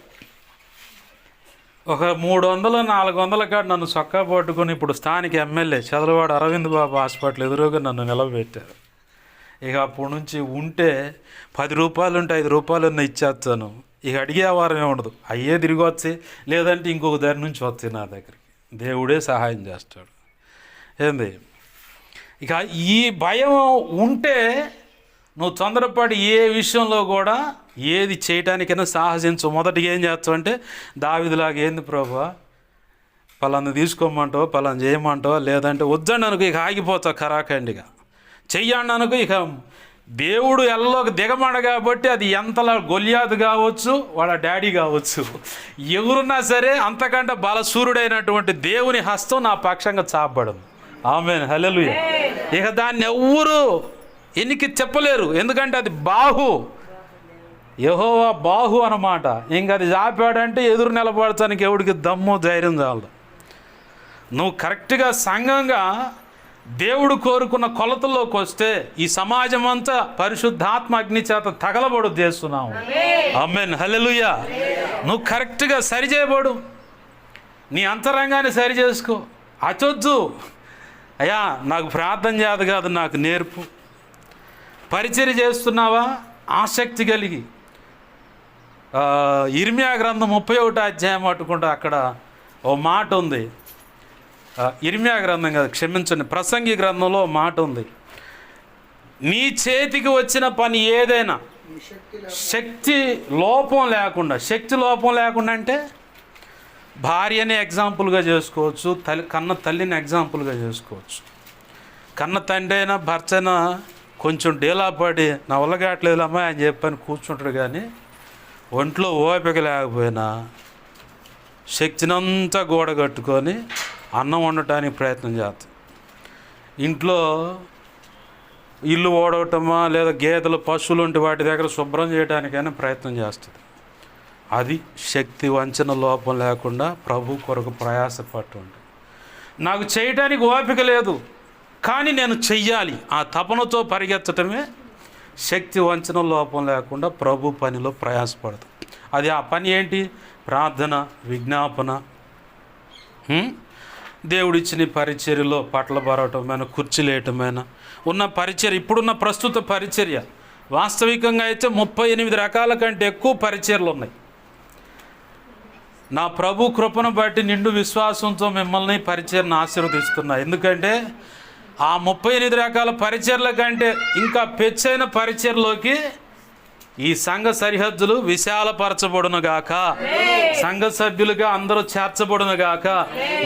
Speaker 1: ఒక 300-400 కాడ నన్ను చొక్కా పట్టుకొని ఇప్పుడు స్థానిక ఎమ్మెల్యే చదలవాడ అరవింద్ బాబు హాస్పిటల్ ఎదురుగా నన్ను నిలబెట్టారు. ఇక అప్పటి నుంచి ఉంటే 10 రూపాయలు ఉంటే 5 రూపాయలు ఇచ్చేస్తాను. ఇక అడిగే వారమే ఉండదు, అయ్యే తిరిగి వచ్చి, లేదంటే ఇంకొక దారి నుంచి వచ్చి నా దగ్గరికి. దేవుడే సహాయం చేస్తాడు. ఏంది ఇక ఈ భయం ఉంటే నువ్వు తొందరపడి ఏ విషయంలో కూడా ఏది చేయటానికైనా సాహసించు. మొదటిగా ఏం చేస్తావు అంటే, దావీదులాగా ఏంది ప్రభువా పలానా తీసుకోమంటావు, పలానా చేయమంటావా, లేదంటే వద్దండి అనుకో ఇక ఆగిపోతావు ఖరాఖండిగా. చెయ్యండి అనుకో ఇక దేవుడు ఎల్లోకి దిగమడ కాబట్టి, అది ఎంతలా గొలియాతు కావచ్చు, వాళ్ళ డాడీ కావచ్చు, ఎవరున్నా సరే అంతకంటే బలసూరుడైనటువంటి దేవుని హస్తం నా పక్షంగా చాపబడదు. ఆమేన్, హల్లెలూయా. ఇక దాన్ని ఎవ్వరూ ఎన్నికి చెప్పలేరు, ఎందుకంటే అది బాహు, యెహోవా బాహు అన్నమాట. ఇంక అది చాపాడంటే ఎదురు నిలబడటానికి ఎవడికి దమ్ము ధైర్యం చాలదు. నువ్వు కరెక్ట్గా సంఘంగా దేవుడు కోరుకున్న కొలతల్లోకి వస్తే ఈ సమాజం అంతా పరిశుద్ధాత్మ అగ్ని చేత తగలబడు చేస్తున్నావు. ఆమేన్, హల్లెలూయా. నువ్వు కరెక్ట్గా సరి చేయబడు, నీ అంతరంగాన్ని సరి చేసుకో. అచొద్దు, అయ్యా నాకు ప్రార్థన చేత కాదు, నాకు నేర్పు. పరిచర్య చేస్తున్నావా, ఆసక్తి కలిగి ఇర్మియా గ్రంథం 31 అధ్యాయం పట్టుకుంటే అక్కడ ఓ మాట ఉంది, ఇర్మియా గ్రంథం కాదు, క్షమించండి, ప్రసంగి గ్రంథంలో ఓ మాట ఉంది. నీ చేతికి వచ్చిన పని ఏదైనా శక్తి లోపం లేకుండా అంటే భార్యని ఎగ్జాంపుల్గా చేసుకోవచ్చు, కన్న తల్లిని ఎగ్జాంపుల్గా చేసుకోవచ్చు. కన్న తండ్రి అయినా భర్త అయినా కొంచెం డీలా పడి నా వల్లగాట్లేదమ్మా అని చెప్పని కూర్చుంటాడు, కానీ ఒంట్లో ఓపిక లేకపోయినా శక్తినంతా గోడ కట్టుకొని అన్నం వండటానికి ప్రయత్నం చేస్తాం. ఇంట్లో ఇల్లు ఓడవటమా లేదా గేదెలు పశువులు ఉంటే వాటి దగ్గర శుభ్రం చేయడానికైనా ప్రయత్నం చేస్తుంది. అది శక్తి వంచన లోపం లేకుండా ప్రభు కొరకు ప్రయాసపట్టుండి, నాకు చేయడానికి ఓపిక లేదు కానీ నేను చెయ్యాలి, ఆ తపనతో పరిగెత్తటమే శక్తి వంచన లోపం లేకుండా ప్రభు పనిలో ప్రయాసపడదు. అది ఆ పని ఏంటి? ప్రార్థన, విజ్ఞాపన, దేవుడిచ్చిన పరిచర్యలో పట్ల బరవటమైన, కుర్చీలేయటమైన ఉన్న పరిచర్య. ఇప్పుడున్న ప్రస్తుత పరిచర్య వాస్తవికంగా అయితే 38 రకాల కంటే ఎక్కువ పరిచర్యలు ఉన్నాయి. నా ప్రభు కృపను బట్టి నిండు విశ్వాసంతో మిమ్మల్ని పరిచర్యను ఆశీర్వదిస్తున్నా. ఎందుకంటే ఆ 38 రకాల పరిచర్ల కంటే ఇంకా పెచ్చైన పరిచర్లోకి ఈ సంఘ సరిహద్దులు విశాలపరచబడునుగాక, సంఘ సభ్యులుగా అందరూ చేర్చబడునుగాక,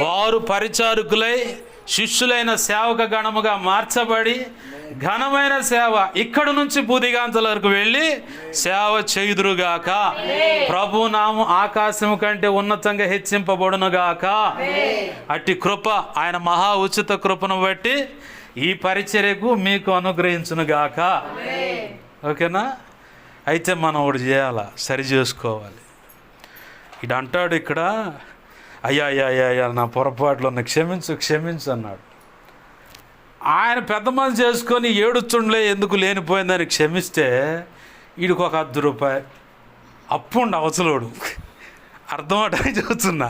Speaker 1: వారు పరిచారకులై శిష్యులైన సేవక గణముగా మార్చబడి ఘనమైన సేవ ఇక్కడి నుంచి బూదిగాంతల వరకు వెళ్ళి సేవ చేయుదురుగాక. ప్రభు నామం ఆకాశము కంటే ఉన్నతంగా హెచ్చింపబడునుగాక. అట్టి కృప ఆయన మహా ఉచిత కృపను బట్టి ఈ పరిచర్యకు మీకు అనుగ్రహించునుగాక. ఓకేనా? అయితే మనం ఒకటి చేయాలా, సరి చేసుకోవాలి. ఇటు అంటాడు ఇక్కడ, అయ్యా నా పొరపాట్లు క్షమించు అన్నాడు. ఆయన పెద్ద మనసు చేసుకొని ఏడుచుండలే ఎందుకు లేనిపోయిందని క్షమిస్తే వీడికి ఒక ₹10 అప్పుండి అవసలోడు. అర్థం అవడానికి చూస్తున్నా.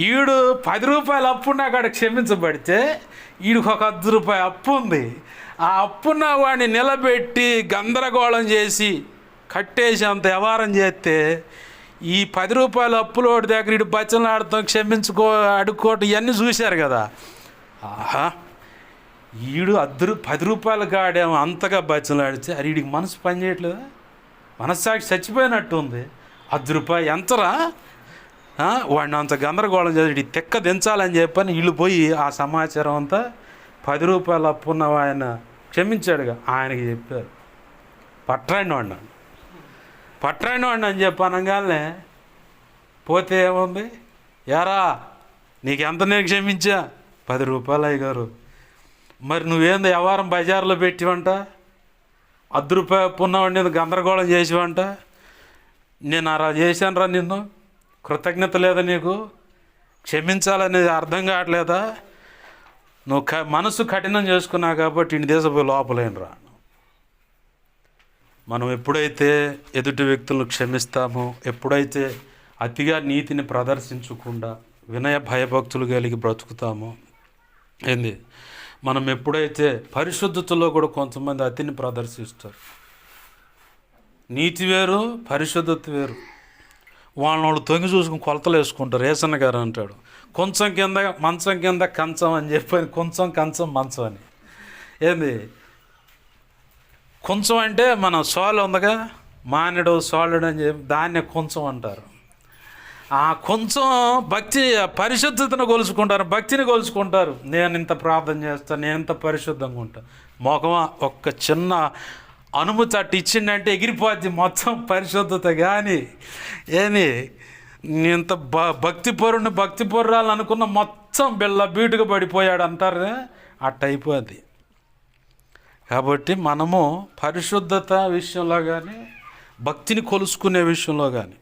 Speaker 1: ఈడు ₹10 అప్పున్న అక్కడ క్షమించబడితే వీడికి ఒక ₹10 అప్పు ఉంది. ఆ అప్పున్న వాడిని నిలబెట్టి గందరగోళం చేసి కట్టేసి అంత వ్యవహారం చేస్తే ఈ ₹10 అప్పులోడి దగ్గర ఇటు బచ్చలు ఆడతాం, అడుక్కోవటం ఇవన్నీ చూశారు కదా. ఆహా, ఈడు ₹10 కాడేమో అంతగా బచ్చలు ఆడితే అది వీడికి మనసు పని చేయట్లేదా? మనస్సాక్షి చచ్చిపోయినట్టు ఉంది. ₹10 ఎంతరా? వాడిని అంత గందరగోళం చేసి ఇటు తెక్క దించాలని చెప్పని వీళ్ళు పోయి ఆ సమాచారం అంతా ₹10 అప్పున్న ఆయన క్షమించాడుగా ఆయనకి చెప్పారు. పట్రాయిన వాడిని అని చెప్పి అనగానే పోతే ఏముంది, యారా నీకు ఎంత నేను క్షమించా? ₹10 అయ్యగారు. మరి నువ్వేందో వ్యవహారం బజార్లో పెట్టివంట, ₹10 అప్పున్నవాడిని నేను గందరగోళం చేసివంట. నేను అలా చేశానురా, నిన్ను కృతజ్ఞత లేదా నీకు? క్షమించాలనేది అర్థం కావట్లేదా? నువ్వు మనసు కఠినం చేసుకున్నావు కాబట్టి ఇన్ని దేశపోయి లోపలేనురా. మనం ఎప్పుడైతే ఎదుటి వ్యక్తులను క్షమిస్తామో, ఎప్పుడైతే అతిగా నీతిని ప్రదర్శించకుండా వినయ భయభక్తులు కలిగి బ్రతుకుతామో, మనం ఎప్పుడైతే పరిశుద్ధతలో కూడా కొంతమంది అతిని ప్రదర్శిస్తారు. నీతి వేరు, పరిశుద్ధత వేరు. వాళ్ళు తొంగి చూసుకుని కొలతలు వేసుకుంటారు. రేసన్న గారు అంటాడు, కొంచెం కింద మంచం కింద కంచం అని చెప్పి, కొంచెం కంచం మంచం అని. కొంచెం అంటే మన సోలు ఉందిగా, మానడు సోలుడు అని చెప్పి దాన్నే కొంచెం అంటారు. ఆ కొంచెం భక్తి పరిశుద్ధతను కొలుచుకుంటారు, భక్తిని కొలుచుకుంటారు. నేను ఇంత ప్రార్థన చేస్తాను, నేను ఇంత పరిశుద్ధంగా ఉంటాను. మొఖమా ఒక్క చిన్న అనుమతి అట్టు ఇచ్చిండంటే ఎగిరిపోద్ది మొత్తం పరిశుద్ధత. కానీ ఇంత భక్తి పొర్రాలు అనుకున్న మొత్తం బీటుగా పడిపోయాడు అంటారు, అట్ట అయిపోద్ది. కాబట్టి మనము పరిశుద్ధత విషయంలో కానీ, భక్తిని కొలుసుకునే విషయంలో కానీ,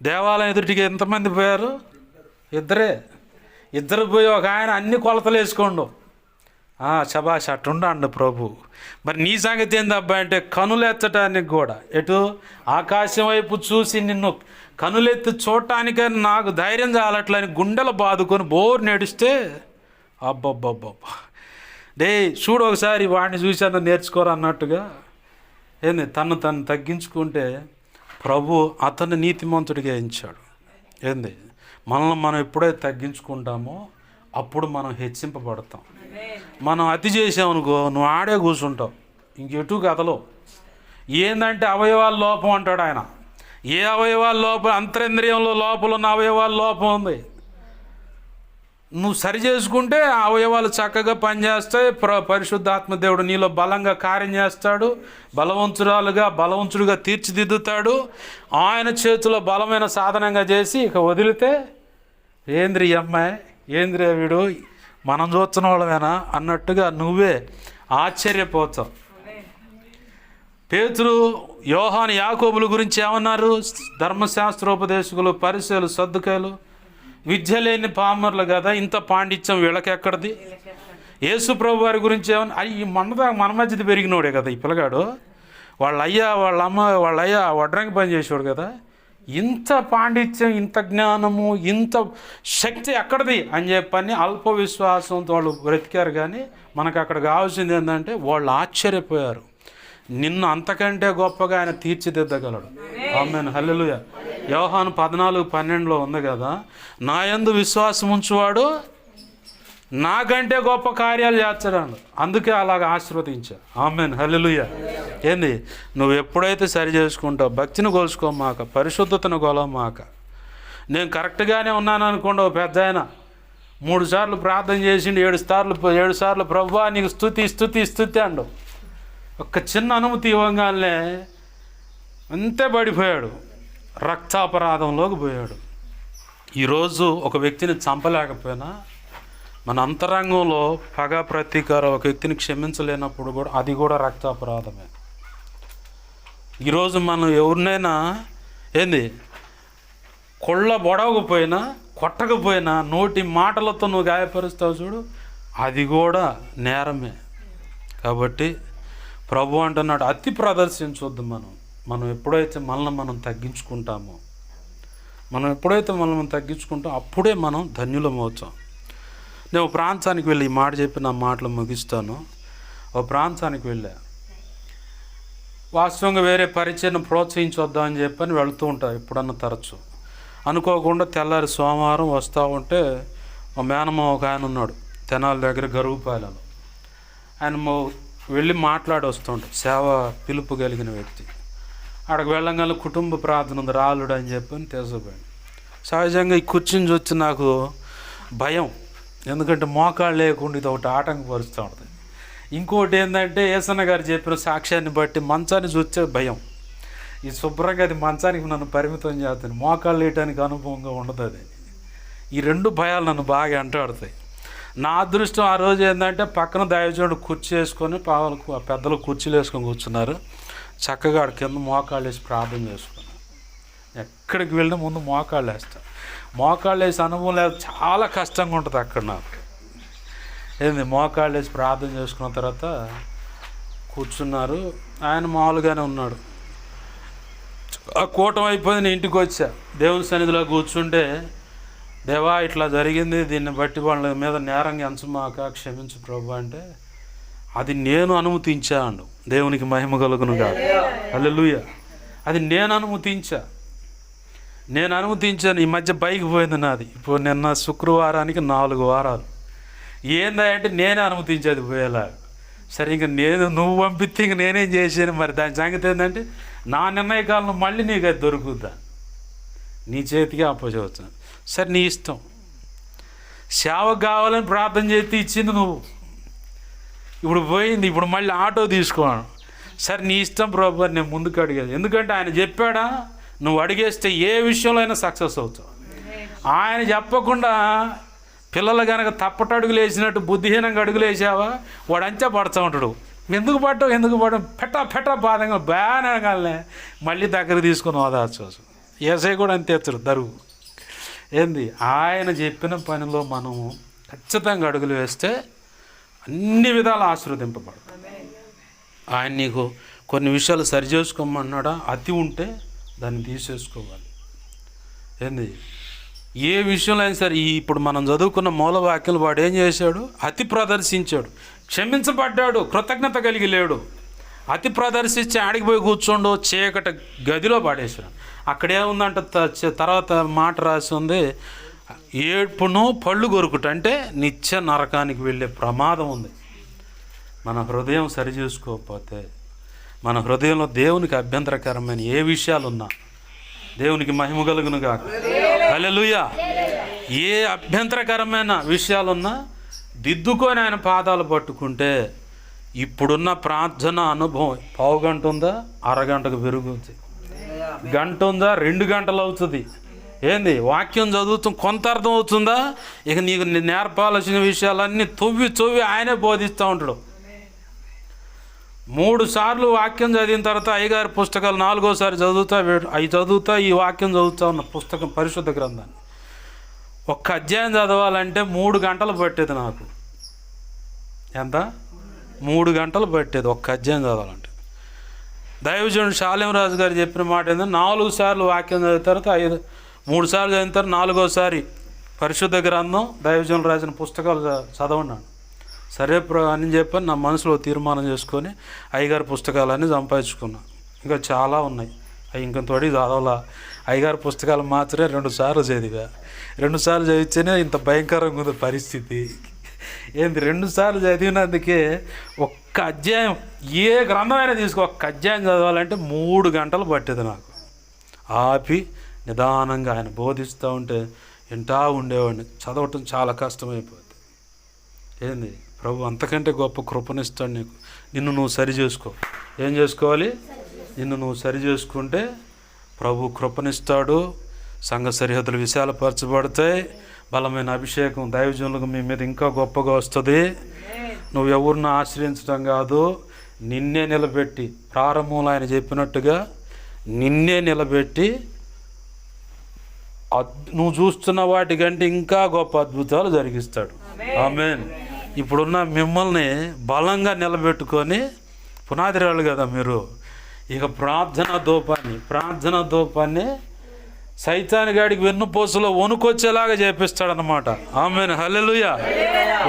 Speaker 1: దేవాలయం ఎదుటికి ఎంతమంది పోయారు? ఇద్దరు పోయి ఒక ఆయన అన్ని కొలతలు వేసుకోండు. శబాష్ అట్టుండండి ప్రభు. మరి నీ సంగతి ఏంది అబ్బాయి అంటే, కనులెత్తటానికి కూడా ఎటు ఆకాశం వైపు చూసి నిన్ను కనులెత్తి చూడటానికే నాకు ధైర్యం చాలట్లని గుండెలు బాదుకొని బోరు నడిస్తే అబ్బబ్బబ్బబ్బా చూడు ఒకసారి వాడిని చూశాను నేర్చుకోరు అన్నట్టుగా తను తగ్గించుకుంటే ప్రభు అతన్ని నీతిమంతుడిగా ఎంచాడు. మనల్ని మనం ఎప్పుడైతే తగ్గించుకుంటామో అప్పుడు మనం హెచ్చింపబడతాం. మనం అతి చేసామనుకో నువ్వు ఆడే కూర్చుంటావు, ఇంకెటు కథలో. ఏందంటే అవయవాల లోపం అంటాడు ఆయన. ఏ అవయవాల లోపం? అంతరింద్రియంలో లోపల ఉన్న అవయవాల లోపం ఉంది. నువ్వు సరి చేసుకుంటే ఆ అవయవాలు చక్కగా పనిచేస్తాయి. పరిశుద్ధాత్మ దేవుడు నీలో బలంగా కార్యం చేస్తాడు. బలవంతుడుగా తీర్చిదిద్దుతాడు. ఆయన చేతిలో బలమైన సాధనంగా చేసి ఇక వదిలితే ఏంద్రి అమ్మాయి, ఏంద్రి వీడు, మనం చూస్తున్న వాళ్ళమేనా అన్నట్టుగా నువ్వే ఆశ్చర్యపోతావు. పేతురు, యోహాను, యాకోబుల గురించి ఏమన్నారు? ధర్మశాస్త్రోపదేశకులు, పరిసయ్యులు, సద్దుకాయలు, విద్య లేని పామర్లు కదా, ఇంత పాండిత్యం వీళ్ళకెక్కడిది? యేసు ప్రభు వారి గురించి ఏమన్నా? ఈ మన మధ్యది పెరిగినోడే కదా ఈ పిల్లగాడు. వాళ్ళ అయ్య వడ్రంగి పని చేసేవాడు కదా. ఇంత పాండిత్యం, ఇంత జ్ఞానము, ఇంత శక్తి ఎక్కడిది అని చెప్పని అల్ప విశ్వాసంతో వాళ్ళు బ్రతికారు. కానీ మనకు అక్కడ కావాల్సింది ఏంటంటే వాళ్ళు ఆశ్చర్యపోయారు. నిన్ను అంతకంటే గొప్పగా ఆయన తీర్చిదిద్దగలడు. ఆమేన్, హల్లెలూయా. యోహాను 14:12 ఉంది కదా, నా యందు విశ్వాసం ఉంచువాడు నాకంటే గొప్ప కార్యాలు చేస్తాడు. అందుకే అలాగ ఆశీర్వదించా. ఆమేన్, హల్లెలూయా. ఏంది, నువ్వు ఎప్పుడైతే సరి చేసుకుంటావు, భక్తిని కొలుసుకోమాక, పరిశుద్ధతను కొలమాక. నేను కరెక్ట్గానే ఉన్నాను అనుకోండి. ఓ పెద్ద ఆయన 3 సార్లు ప్రార్థన చేసిండు, 7 సార్లు ప్రభువా నీకు స్తుతి అండు. ఒక్క చిన్న అనుమతి ఇవ్వగానే అంతే పడిపోయాడు, రక్తాపరాధంలోకి పోయాడు. ఈరోజు ఒక వ్యక్తిని చంపలేకపోయినా మన అంతరంగంలో పగ, ప్రతీకారం, ఒక వ్యక్తిని క్షమించలేనప్పుడు కూడా అది కూడా రక్తాపరాధమే. ఈరోజు మనం ఎవరినైనా కొట్టకపోయినా నోటి మాటలతో నువ్వు గాయపరుస్తావు చూడు, అది కూడా నేరమే. కాబట్టి ప్రభు అంటున్నాడు, అతి ప్రదర్శించొద్దు. మనం ఎప్పుడైతే మనల్ని మనం తగ్గించుకుంటామో, అప్పుడే మనం ధన్యులం అవుతాం. నేను ప్రాంతానికి వెళ్ళి ఈ మాట చెప్పి నా మాటలు ముగిస్తాను. ఓ ప్రాంతానికి వెళ్ళా, వాస్తవంగా వేరే పరిచయం ప్రోత్సహించొద్దా అని చెప్పని వెళుతూ ఉంటాను ఎప్పుడన్నా తరచు. అనుకోకుండా తెల్లారి సోమవారం వస్తూ ఉంటే మా మేనమ్మ ఒక ఆయన ఉన్నాడు తెనాలి దగ్గర గరుగుపాలెంలో. ఆయన వెళ్ళి మాట్లాడి వస్తుంటాడు, సేవ పిలుపు కలిగిన వ్యక్తి. అక్కడికి వెళ్ళంగానే కుటుంబ ప్రార్థన ఉంది, రాలుడు అని చెప్పని తీసుకుపోయాడు. సహజంగా ఈ కూర్చుని చూసి నాకు భయం, ఎందుకంటే మోకాళ్ళు లేకుండా ఇది ఒకటి ఆటంకపరుస్తూ ఉంటుంది. ఇంకోటి ఏంటంటే ఏసన్న గారు చెప్పిన సాక్ష్యాన్ని బట్టి మంచాన్ని చూస్తే భయం. ఈ శుభ్రంగా అది మంచానికి నన్ను పరిమితం చేస్తుంది, మోకాళ్ళు వేయటానికి అనుభవంగా ఉండదు. అది ఈ 2 భయాలు నన్ను బాగా వెంటాడుతాయి. నా అదృష్టం ఆ రోజు ఏంటంటే పక్కన దైవజనుడు కుర్చీ వేసుకొని పెద్దలు కుర్చీలు వేసుకొని కూర్చున్నారు. చక్కగా ఆడ కింద మోకాళ్ళు వేసి ప్రార్థన చేసుకున్నాను. ఎక్కడికి వెళ్ళినా ముందు మోకాళ్ళు వేస్తాను. మోకాళ్ళు వేసి అనుభవం లేదు, చాలా కష్టంగా ఉంటుంది అక్కడ నాకు. మోకాళ్ళు వేసి ప్రార్థన చేసుకున్న తర్వాత కూర్చున్నారు. ఆయన మామూలుగానే ఉన్నాడు. ఆ కూటం అయిపోయింది, నేను ఇంటికి వచ్చా. దేవుని సన్నిధిలో కూర్చుంటే, దేవా ఇట్లా జరిగింది, దీన్ని బట్టి వాళ్ళ మీద నేరంగా ఎంచమాక, క్షమించు ప్రభు అంటే, అది నేను అనుమతించాను. దేవునికి మహిమ కలుగును గాక. హల్లెలూయా. అది నేను అనుమతించాను. ఈ మధ్య బైక్ పోయింది నాది. ఇప్పుడు నిన్న శుక్రవారానికి 4 వారాలు. ఏందంటే నేనే అనుమతించేది పోయేలా. సరే, ఇంక నువ్వు పంపిస్తే ఇంక నేనేం చేశాను. మరి దాని సంగతి ఏంటంటే నా నిర్ణయకాలను మళ్ళీ నీకు అది దొరుకుద్దా, నీ చేతికి అప్పచెప్తాను. సరే, నీ ఇష్టం. సేవ కావాలని ప్రార్థన చేసి ఇచ్చింది నువ్వు, ఇప్పుడు పోయింది. ఇప్పుడు మళ్ళీ ఆటో తీసుకోను. సరే, నీ ఇష్టం ప్రభు, నేను ముందుకు అడిగేది. ఎందుకంటే ఆయన చెప్పాడా, నువ్వు అడిగేస్తే ఏ విషయంలో అయినా సక్సెస్ అవుతావు. ఆయన చెప్పకుండా పిల్లలు కనుక తప్పటడుగులు వేసినట్టు బుద్ధిహీనంగా అడుగులు వేసావా, వాడు అంతే పడుతూ ఉంటాడు. ఎందుకు పడడం పెట్ట బాధంగా బాగానే మళ్ళీ దగ్గర తీసుకుని ఓదార్చు. ఏసై కూడా అంతే ఎత్తడు దరువు. ఆయన చెప్పిన పనిలో మనము ఖచ్చితంగా అడుగులు వేస్తే అన్ని విధాలు ఆశీర్వదింపబడతాం. ఆయన నీకు కొన్ని విషయాలు సరి చేసుకోమన్నాడా, అతి ఉంటే దాన్ని తీసేసుకోవాలి. ఏ విషయంలో అయినా సరే, ఇప్పుడు మనం చదువుకున్న మూలవాక్యం వాడు ఏం చేశాడు, అతి ప్రదర్శించాడు, క్షమించబడ్డాడు, కృతజ్ఞత కలిగి లేడు. అతి ప్రదర్శించి ఆడికి పోయి కూర్చోండు, చీకటి గదిలో పడేసాడు. అక్కడేముందంట, తర్వాత మాట రాసి ఉంది, ఏడ్పును పళ్ళు కొరుకుట అంటే నిత్య నరకానికి వెళ్ళే ప్రమాదం ఉంది. మన హృదయం సరి చేసుకోకపోతే, మన హృదయంలో దేవునికి అభ్యంతరకరమైన ఏ విషయాలున్నా, దేవునికి మహిమ కలుగును గాక, హల్లెలూయా, ఏ అభ్యంతరకరమైన విషయాలున్నా దిద్దుకొని ఆయన పాదాలు పట్టుకుంటే ఇప్పుడున్న ప్రార్థన అనుభవం పావుగంట ఉందా, అరగంటకు పెరుగుతుంది, గంట ఉందా, 2 గంటలు అవుతుంది. ఏంది వాక్యం చదువుతాం, కొంత అర్థం అవుతుందా, ఇక నీకు నేర్పాల్సిన విషయాలన్నీ తొవ్వి ఆయనే బోధిస్తూ ఉంటాడు. 3 సార్లు వాక్యం చదివిన తర్వాత అయ్యగారి పుస్తకాలు 4వసారి చదువుతా ఈ వాక్యం చదువుతా ఉన్న పుస్తకం పరిశుద్ధ గ్రంథాన్ని ఒక్క అధ్యాయం చదవాలంటే 3 గంటలు పట్టేది నాకు. ఎంత? 3 గంటలు పట్టేది ఒక్క అధ్యాయం చదవాలంటే. దైవజనుడు షాలేం రాజు గారు చెప్పిన మాట ఏంటంటే 4 సార్లు వాక్యం చదివిన తర్వాత 3 సార్లు చదివిన తర్వాత 4వసారి పరిశుద్ధ గ్రంథం దైవజనుడు రాసిన పుస్తకాలు చదవన్నాను. సరే అని చెప్పని నా మనసులో తీర్మానం చేసుకొని అయ్యగారి పుస్తకాలన్నీ సంపాదించుకున్నా. ఇంకా చాలా ఉన్నాయి, అవి ఇంకా తోడి చదవాలా. అయ్యగారి పుస్తకాలు మాత్రమే 2 సార్లు చదివా. 2 సార్లు చదివితేనే ఇంత భయంకరంగా ఉంది పరిస్థితి. ఏంది 2 సార్లు చదివినందుకే ఒక్క అధ్యాయం, ఏ గ్రంథమైనా తీసుకో, ఒక్క అధ్యాయం చదవాలంటే 3 గంటలు పట్టేది నాకు. ఆపి నిదానంగా ఆయన బోధిస్తూ ఉంటే వింటా ఉండేవాడిని. చదవటం చాలా కష్టమైపోతుంది. ఏంది ప్రభు అంతకంటే గొప్ప కృపనిస్తాడు నీకు. నిన్ను నువ్వు సరి చేసుకో. ఏం చేసుకోవాలి? నిన్ను నువ్వు సరి చేసుకుంటే ప్రభు కృపనిస్తాడు. సంఘ సరిహద్దులు విశాలపరచబడతాయి. బలమైన అభిషేకం దైవజనులకు మీ మీద ఇంకా గొప్పగా వస్తుంది. నువ్వు ఎవరిని ఆశ్రయించడం కాదు, నిన్నే నిలబెట్టి, ప్రారంభంలో ఆయన చెప్పినట్టుగా నిన్నే నిలబెట్టి నువ్వు చూస్తున్న వాటికంటే ఇంకా గొప్ప అద్భుతాలు జరిగిస్తాడు. ఆమేన్. ఇప్పుడున్న మిమ్మల్ని బలంగా నిలబెట్టుకొని, పునాదిరాలు కదా మీరు, ఇక ప్రార్థన ధూపాన్ని సైతాని గాడికి వెన్నుపోసలో వణుకొచ్చేలాగా చేపిస్తాడనమాట. ఆమేన్, హల్లెలూయా.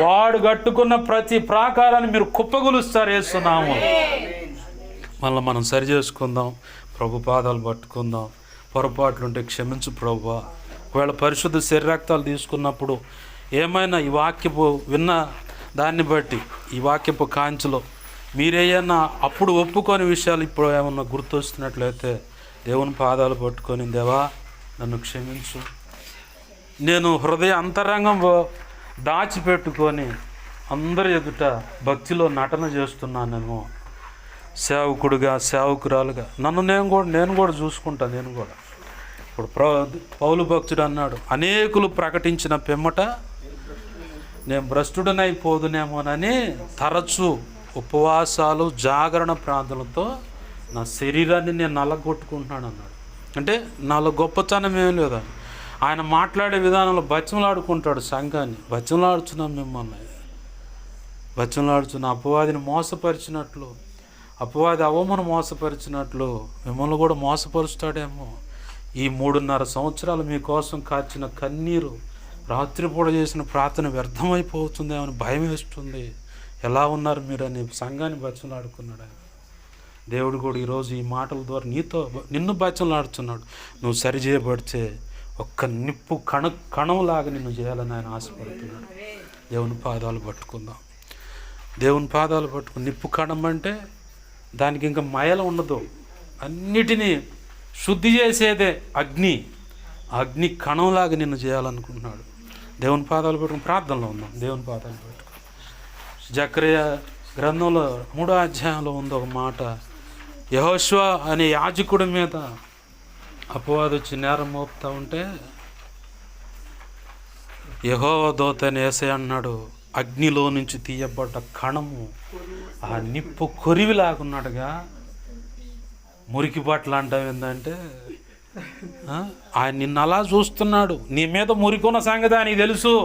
Speaker 1: వాడు కట్టుకున్న ప్రతి ప్రాకారాన్ని మీరు కుప్పగొలుస్తారు యేసునామములో. మళ్ళీ మనం సరి చేసుకుందాం, ప్రభు పాదాలు పట్టుకుందాం. పొరపాట్లుంటే క్షమించు ప్రభువా. ఒకవేళ పరిశుద్ధ శరీరక్తాలు తీసుకున్నప్పుడు ఏమైనా ఈ వాక్యపు విన్న దాన్ని బట్టి, ఈ వాక్యపు కాంచెలో మీరేమన్నా అప్పుడు ఒప్పుకొని విషయాలు ఇప్పుడు ఏమన్నా గుర్తొస్తున్నట్లయితే దేవుని పాదాలు పట్టుకొని, దేవా నన్ను క్షమించు, నేను హృదయ అంతరంగం దాచిపెట్టుకొని అందరి ఎదుట భక్తిలో నటన చేస్తున్నానేమో, సేవకుడుగా సేవకురాలుగా నేను కూడా చూసుకుంటా. నేను కూడా ఇప్పుడు పౌలు భక్తుడు అన్నాడు, అనేకులు ప్రకటించిన పిమ్మట నేను భ్రష్టుడనైపోదునేమోనని తరచు ఉపవాసాలు జాగరణ ప్రార్థనలతో నా శరీరాన్ని నేను నల్లగొట్టుకుంటున్నాను అన్నాడు. అంటే నాలో గొప్పతనం ఏం లేదా, ఆయన మాట్లాడే విధానంలో బచ్చమలాడుకుంటాడు సంఘాన్ని. బచ్చమలాడుచున్నాం మిమ్మల్ని, బచ్చమలాడుచున్న అపవాదిని మోసపరిచినట్లు, అపవాది అవమను మోసపరిచినట్లు మిమ్మల్ని కూడా మోసపరుస్తాడేమో. ఈ 3.5 సంవత్సరాలు మీకోసం కార్చిన కన్నీరు, రాత్రిపూట చేసిన ప్రార్థన వ్యర్థమైపోతుందేమో అని భయం వేస్తుంది. ఎలా ఉన్నారు మీరు అని సంఘాన్ని బచ్చలాడుకున్నాడు ఆయన. దేవుడు కూడా ఈరోజు ఈ మాటల ద్వారా నిన్ను బచ్చలాడుతున్నాడు. నువ్వు సరి చేయబడితే ఒక్క నిప్పు కణంలాగా నిన్ను చేయాలని ఆయన ఆశపడుతున్నాడు. దేవుని పాదాలు పట్టుకుందాం. దేవుని పాదాలు పట్టుకుని, నిప్పు కణం అంటే దానికి ఇంకా మయల ఉండదు, అన్నిటినీ శుద్ధి చేసేదే అగ్ని. అగ్ని కణంలాగా నిన్ను చేయాలనుకుంటున్నాడు. దేవుని పాదాలు పట్టుకుని ప్రార్థనలో ఉందాం. దేవుని పాదాలు పట్టుకుని జకరియా గ్రంథంలో 3వ అధ్యాయంలో ఉంది ఒక మాట, యెహోషువ అనే యాజకుడి మీద అపవాది వచ్చి నేరం మోపుతా ఉంటే యెహోవా దూత అని యేసయ్య అన్నాడు, అగ్నిలో నుంచి తీయబడ్డ కణము ఆ నిప్పు కొరివిలాగున్నాడుగా. మురికి బట్టలు అంటావు ఏంటంటే ఆయన నిన్ను అలా చూస్తున్నాడు. నీ మీద మురికున్న సంగతి ఆయనకి తెలుసు.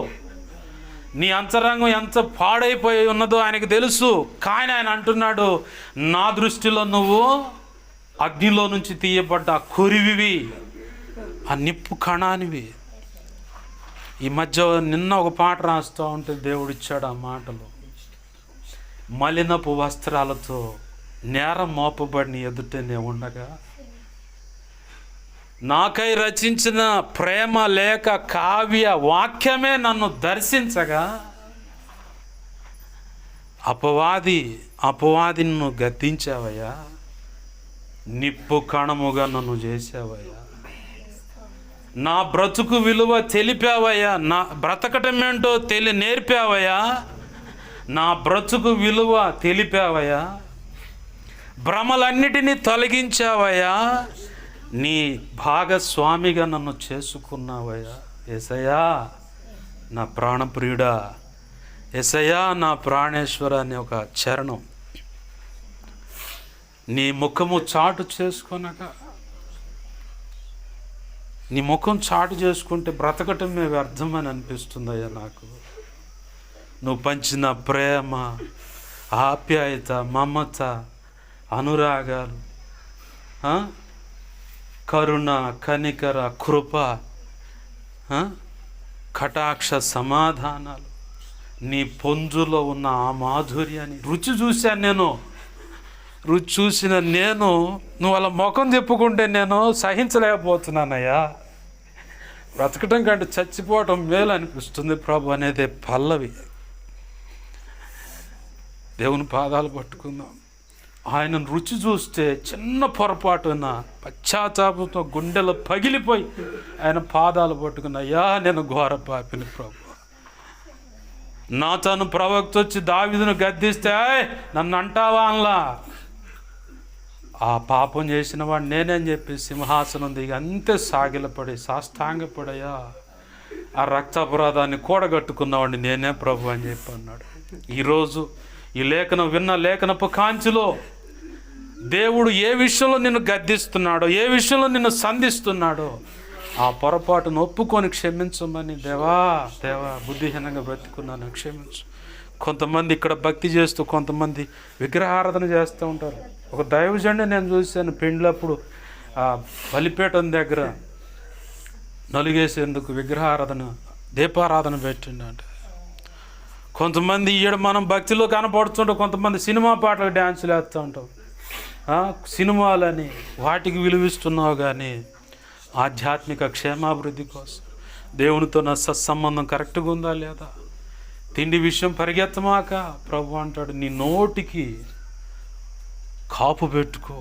Speaker 1: నీ అంతరంగం ఎంత పాడైపోయి ఉన్నదో ఆయనకు తెలుసు. కానీ ఆయన అంటున్నాడు, నా దృష్టిలో నువ్వు అగ్నిలో నుంచి తీయబడ్డ ఆ కొరివివి, ఆ నిప్పు కణానివి. ఈ మధ్య నిన్న ఒక పాట రాస్తూ ఉంటే దేవుడు ఇచ్చాడు ఆ మాటలు. మలినపు వస్త్రాలతో నేరం మోపబడిన ఎదుటనే ఉండగా నాకై రచించిన ప్రేమ లేఖ కావ్య వాక్యమే నన్ను దర్శించగా అపవాదిని నువ్వు గద్దించావయ్యా, నిప్పు కణముగా నన్ను చేసావయ్యా, నా బ్రతుకు విలువ తెలిపావయ్యా, నా బ్రతకటం ఏంటో నేర్పావయ్యా, నా బ్రతుకు విలువ తెలిపావయ్యా, భ్రమలన్నిటినీ తొలగించావయ్యా, నీ భాగస్వామిగా నన్ను చేసుకున్నావయ్యా. యేసయ్యా నా ప్రాణప్రియుడా, యేసయ్యా నా ప్రాణేశ్వర అనే ఒక చరణం నీ ముఖము చాటు చేసుకొనగా, నీ ముఖం చాటు చేసుకుంటే బ్రతకటమే వ్యర్థమని అనిపిస్తుందయ్యా నాకు. నువ్వు పంచిన ప్రేమ, ఆప్యాయత, మమత, అనురాగాలు, కరుణ, కనికర, కృప, కటాక్ష సమాధానాలు, నీ పొంజులో ఉన్న ఆ మాధుర్యాన్ని రుచి చూశాను రుచి చూసిన నేను నువ్వు అలా ముఖం చెప్పుకుంటే నేను సహించలేకపోతున్నానయ్యా. బ్రతకటం కంటే చచ్చిపోవటం మేలు అనిపిస్తుంది ప్రభు అనేది పల్లవి. దేవుని పాదాలు పట్టుకుందాం. ఆయనను రుచి చూస్తే చిన్న పొరపాటున పశ్చాత్తాపంతో గుండెలు పగిలిపోయి ఆయన పాదాలు పట్టుకున్న, అయ్యా నేను ఘోర పాపిని ప్రభు. నా తను ప్రవక్త వచ్చి దావీదును గద్దిస్తే నన్ను అంటావా అనలా, ఆ పాపం చేసిన వాడు నేనేం చెప్పి సింహాసనం దిగి అంతే సాగిలపడి సాష్టాంగపడయ్యా, ఆ రక్తాపరాధాన్ని కూడగట్టుకున్నవాడిని నేనే ప్రభు అని చెప్పి అన్నాడు. ఈరోజు ఈ లేఖనం విన్న లేఖనపు కాంచిలో దేవుడు ఏ విషయంలో నిన్ను గద్దిస్తున్నాడో, ఏ విషయంలో నిన్ను సంధిస్తున్నాడో ఆ పొరపాటును ఒప్పుకొని క్షమించమని, దేవా బుద్ధిహీనంగా బ్రతుకున్నాను క్షమించు. కొంతమంది ఇక్కడ భక్తి చేస్తూ కొంతమంది విగ్రహారాధన చేస్తూ ఉంటారు. ఒక దైవజండి నేను చూశాను, పెండ్లప్పుడు ఆ బలిపీఠం దగ్గర నలుగేసేందుకు విగ్రహారాధన దీపారాధన పెట్టిండంట. కొంతమంది ఈడ మనం భక్తిలో కనపడుతుంటాం, కొంతమంది సినిమా పాటలకు డ్యాన్సులు వేస్తూ ఉంటాం. సినిమాలని వాటికి విలువిస్తున్నావు, కానీ ఆధ్యాత్మిక క్షేమాభివృద్ధి కోసం దేవునితో నా సత్సంబంధం కరెక్ట్గా ఉందా లేదా? తిండి విషయం పరిగెత్తమాక ప్రభు అంటాడు, నీ నోటికి కాపు పెట్టుకో,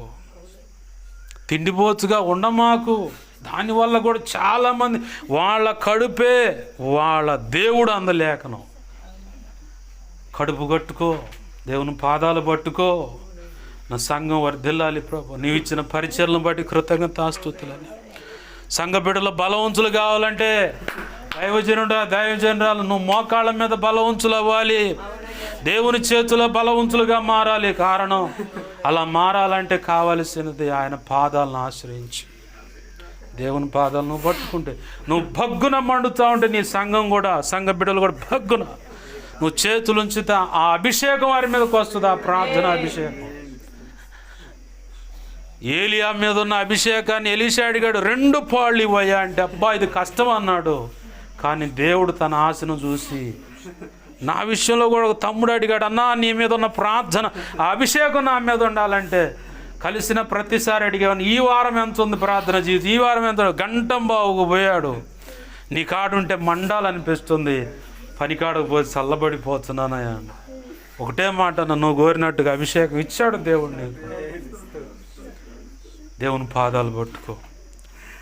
Speaker 1: తిండిపోతుగా ఉండమాకు. దానివల్ల కూడా చాలామంది వాళ్ళ కడుపే వాళ్ళ దేవుడు అందలేఖనం. కడుపు కట్టుకో, దేవుని పాదాలు పట్టుకో. నా సంఘం వర్ధిల్లాలి ప్రభు, నీవు ఇచ్చిన పరిచర్లను బట్టి కృతజ్ఞతాస్తుతులని. సంఘ బిడ్డల బలవంతులు కావాలంటే దైవజనురాలు నువ్వు మోకాళ్ళ మీద బలవంతులు అవ్వాలి, దేవుని చేతిలో బలవంతులుగా మారాలి. కారణం అలా మారాలంటే కావలసినది ఆయన పాదాలను ఆశ్రయించి, దేవుని పాదాలను నువ్వు పట్టుకుంటే, నువ్వు భగ్గున మండుతూ ఉంటే నీ సంఘం కూడా, సంఘ బిడ్డలు కూడా భగ్గున నువ్వు చేతులు ఉంచితే ఆ అభిషేకం వారి మీదకి వస్తుంది, ఆ ప్రార్థన అభిషేకం. ఏలియా మీద ఉన్న అభిషేకాన్ని ఎలీషా అడిగాడు, 2 పాళ్ళు ఇవ్వయ్యా అంటే, అబ్బా ఇది కష్టం అన్నాడు. కానీ దేవుడు తన ఆశను చూసి, నా విషయంలో కూడా ఒక తమ్ముడు అడిగాడు, అన్నా నీ మీద ఉన్న ప్రార్థన ఆ అభిషేకం నా మీద ఉండాలంటే, కలిసిన ప్రతిసారి అడిగాను, ఈ వారం ఎంత ఉంది ప్రార్థన జీవితం, ఈ వారం ఎంత, గంటం బావుకు పోయాడు. నీ కాడుంటే మండాలనిపిస్తుంది, పని కాడకు పోయి చల్లబడిపోతున్నానయ్యా. ఒకటే మాట, నువ్వు కోరినట్టుగా అభిషేకం ఇచ్చాడు దేవుడు నీకు. దేవుని పాదాలు పట్టుకో.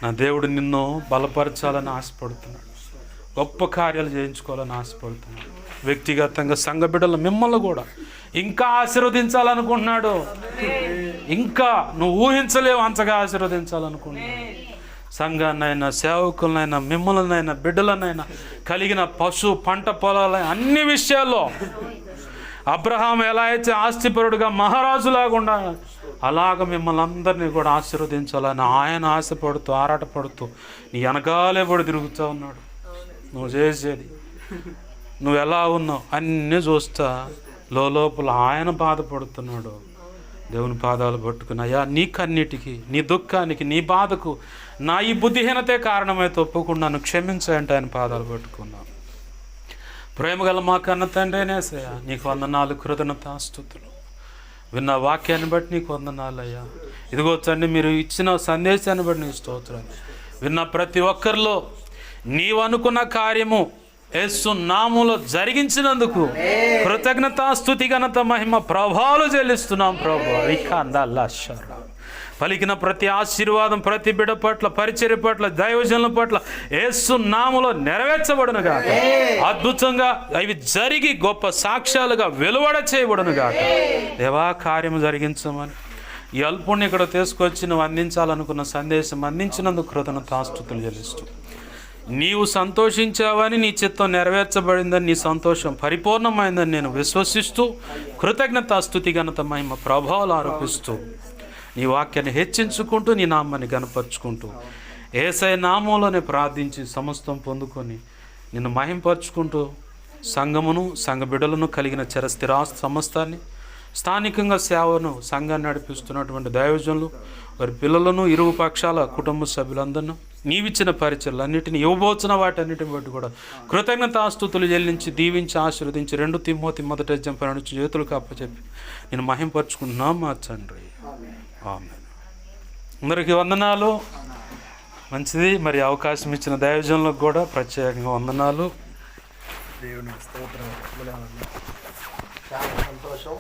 Speaker 1: నా దేవుడు నిన్ను బలపరచాలని ఆశపడుతున్నాడు, గొప్ప కార్యాలు చేయించుకోవాలని ఆశపడుతున్నాడు. వ్యక్తిగతంగా సంఘ బిడ్డలు మిమ్మల్ని కూడా ఇంకా ఆశీర్వదించాలనుకుంటున్నాడు. ఇంకా నువ్వు ఊహించలేవు అంతగా ఆశీర్వదించాలనుకుంటున్నాడు. సంఘాన్నైనా, సేవకులనైనా, మిమ్మల్నైనా, బిడ్డలనైనా, కలిగిన పశు పంట పొలాలైనా అన్ని విషయాల్లో అబ్రహాం ఎలా అయితే ఆస్తిపరుడుగా మహారాజులాగా ఉండాలి, అలాగ మిమ్మల్ని అందరినీ కూడా ఆశీర్వదించాలని ఆయన ఆశపడుతూ ఆరాటపడుతూ నీ వెనకాలే కూడా తిరుగుతూ ఉన్నాడు. నువ్వు చేసేది, నువ్వు ఎలా ఉన్నావు అన్నీ చూస్తా లోపల ఆయన బాధపడుతున్నాడు. దేవుని పాదాలు పట్టుకుని, అయ్యా నీ కన్నిటికి, నీ దుఃఖానికి, నీ బాధకు నా ఈ బుద్ధిహీనతే కారణమైతే ఒప్పుకున్నాను, క్షమించంటే ఆయన పాదాలు పట్టుకున్నాను. ప్రేమగల మా కన్న తండ్రినేసయ్యా, నీకు 104 కృతజ్ఞతాస్తుతులు. విన్న వాక్యాన్ని బట్టి నీకు వందనాలయ్యా. ఇదిగో తండ్రి, మీరు ఇచ్చిన సందేశాన్ని బట్టి నీకు స్తోత్రాలు. విన్న ప్రతి ఒక్కరిలో నీవు అనుకున్న కార్యము యేసు నామములో జరిగించినందుకు కృతజ్ఞతాస్తుతి ఘనత మహిమ ప్రభావాలు చెల్లిస్తున్నాం ప్రభు. పలికిన ప్రతి ఆశీర్వాదం ప్రతి బిడ్డ పట్ల, పరిచర్య పట్ల, దైవజనుల పట్ల యేసు నామములో నెరవేర్చబడునుగా. అద్భుతంగా అవి జరిగి గొప్ప సాక్ష్యాలుగా వెలువడ చేయబడునుగా. దేవా, కార్యము జరిగించమని ఈ అల్పుణ్ణి ఇక్కడ తీసుకొచ్చి నువ్వు అందించాలనుకున్న సందేశం అందించినందుకు కృతజ్ఞతాస్తుతులు చెల్లిస్తూ, నీవు సంతోషించావని, నీ చిత్తం నెరవేర్చబడిందని, నీ సంతోషం పరిపూర్ణమైందని నేను విశ్వసిస్తూ కృతజ్ఞతాస్తుతి ఘనత మహిమ ప్రభావాలు ఆరోపిస్తూ నీ వాక్యాన్ని హెచ్చించుకుంటూ నీ నామాన్ని గనపరుచుకుంటూ యేసయ్య నామంలోనే ప్రార్థించి సమస్తం పొందుకొని నిన్ను మహింపరుచుకుంటూ సంఘమును, సంఘ బిడ్డలను కలిగిన చిరస్థిరాస్తి సమస్తాన్ని, స్థానికంగా సేవను సంఘాన్ని నడిపిస్తున్నటువంటి దైవజనులు, వారి పిల్లలను, ఇరువు పక్షాల కుటుంబ సభ్యులందరినూ, నీవిచ్చిన పరిచయలన్నిటిని, ఇవ్వబోతున్న వాటన్నిటిని బట్టి కూడా కృతజ్ఞతాస్తుతులు చెల్లించి దీవించి ఆశీర్వదించి 2 తిమోతి 1:10 చేతులకు అప్పచెప్పి నేను మహింపరుచుకుంటున్నాం మా తండ్రి. ఆమేన్. అందరికీ వందనాలు. మంచిది. మరి అవకాశం ఇచ్చిన దైవజనులకు కూడా ప్రత్యేకంగా వందనాలు.
Speaker 2: దేవుని స్తోత్రం. చాలా సంతోషం.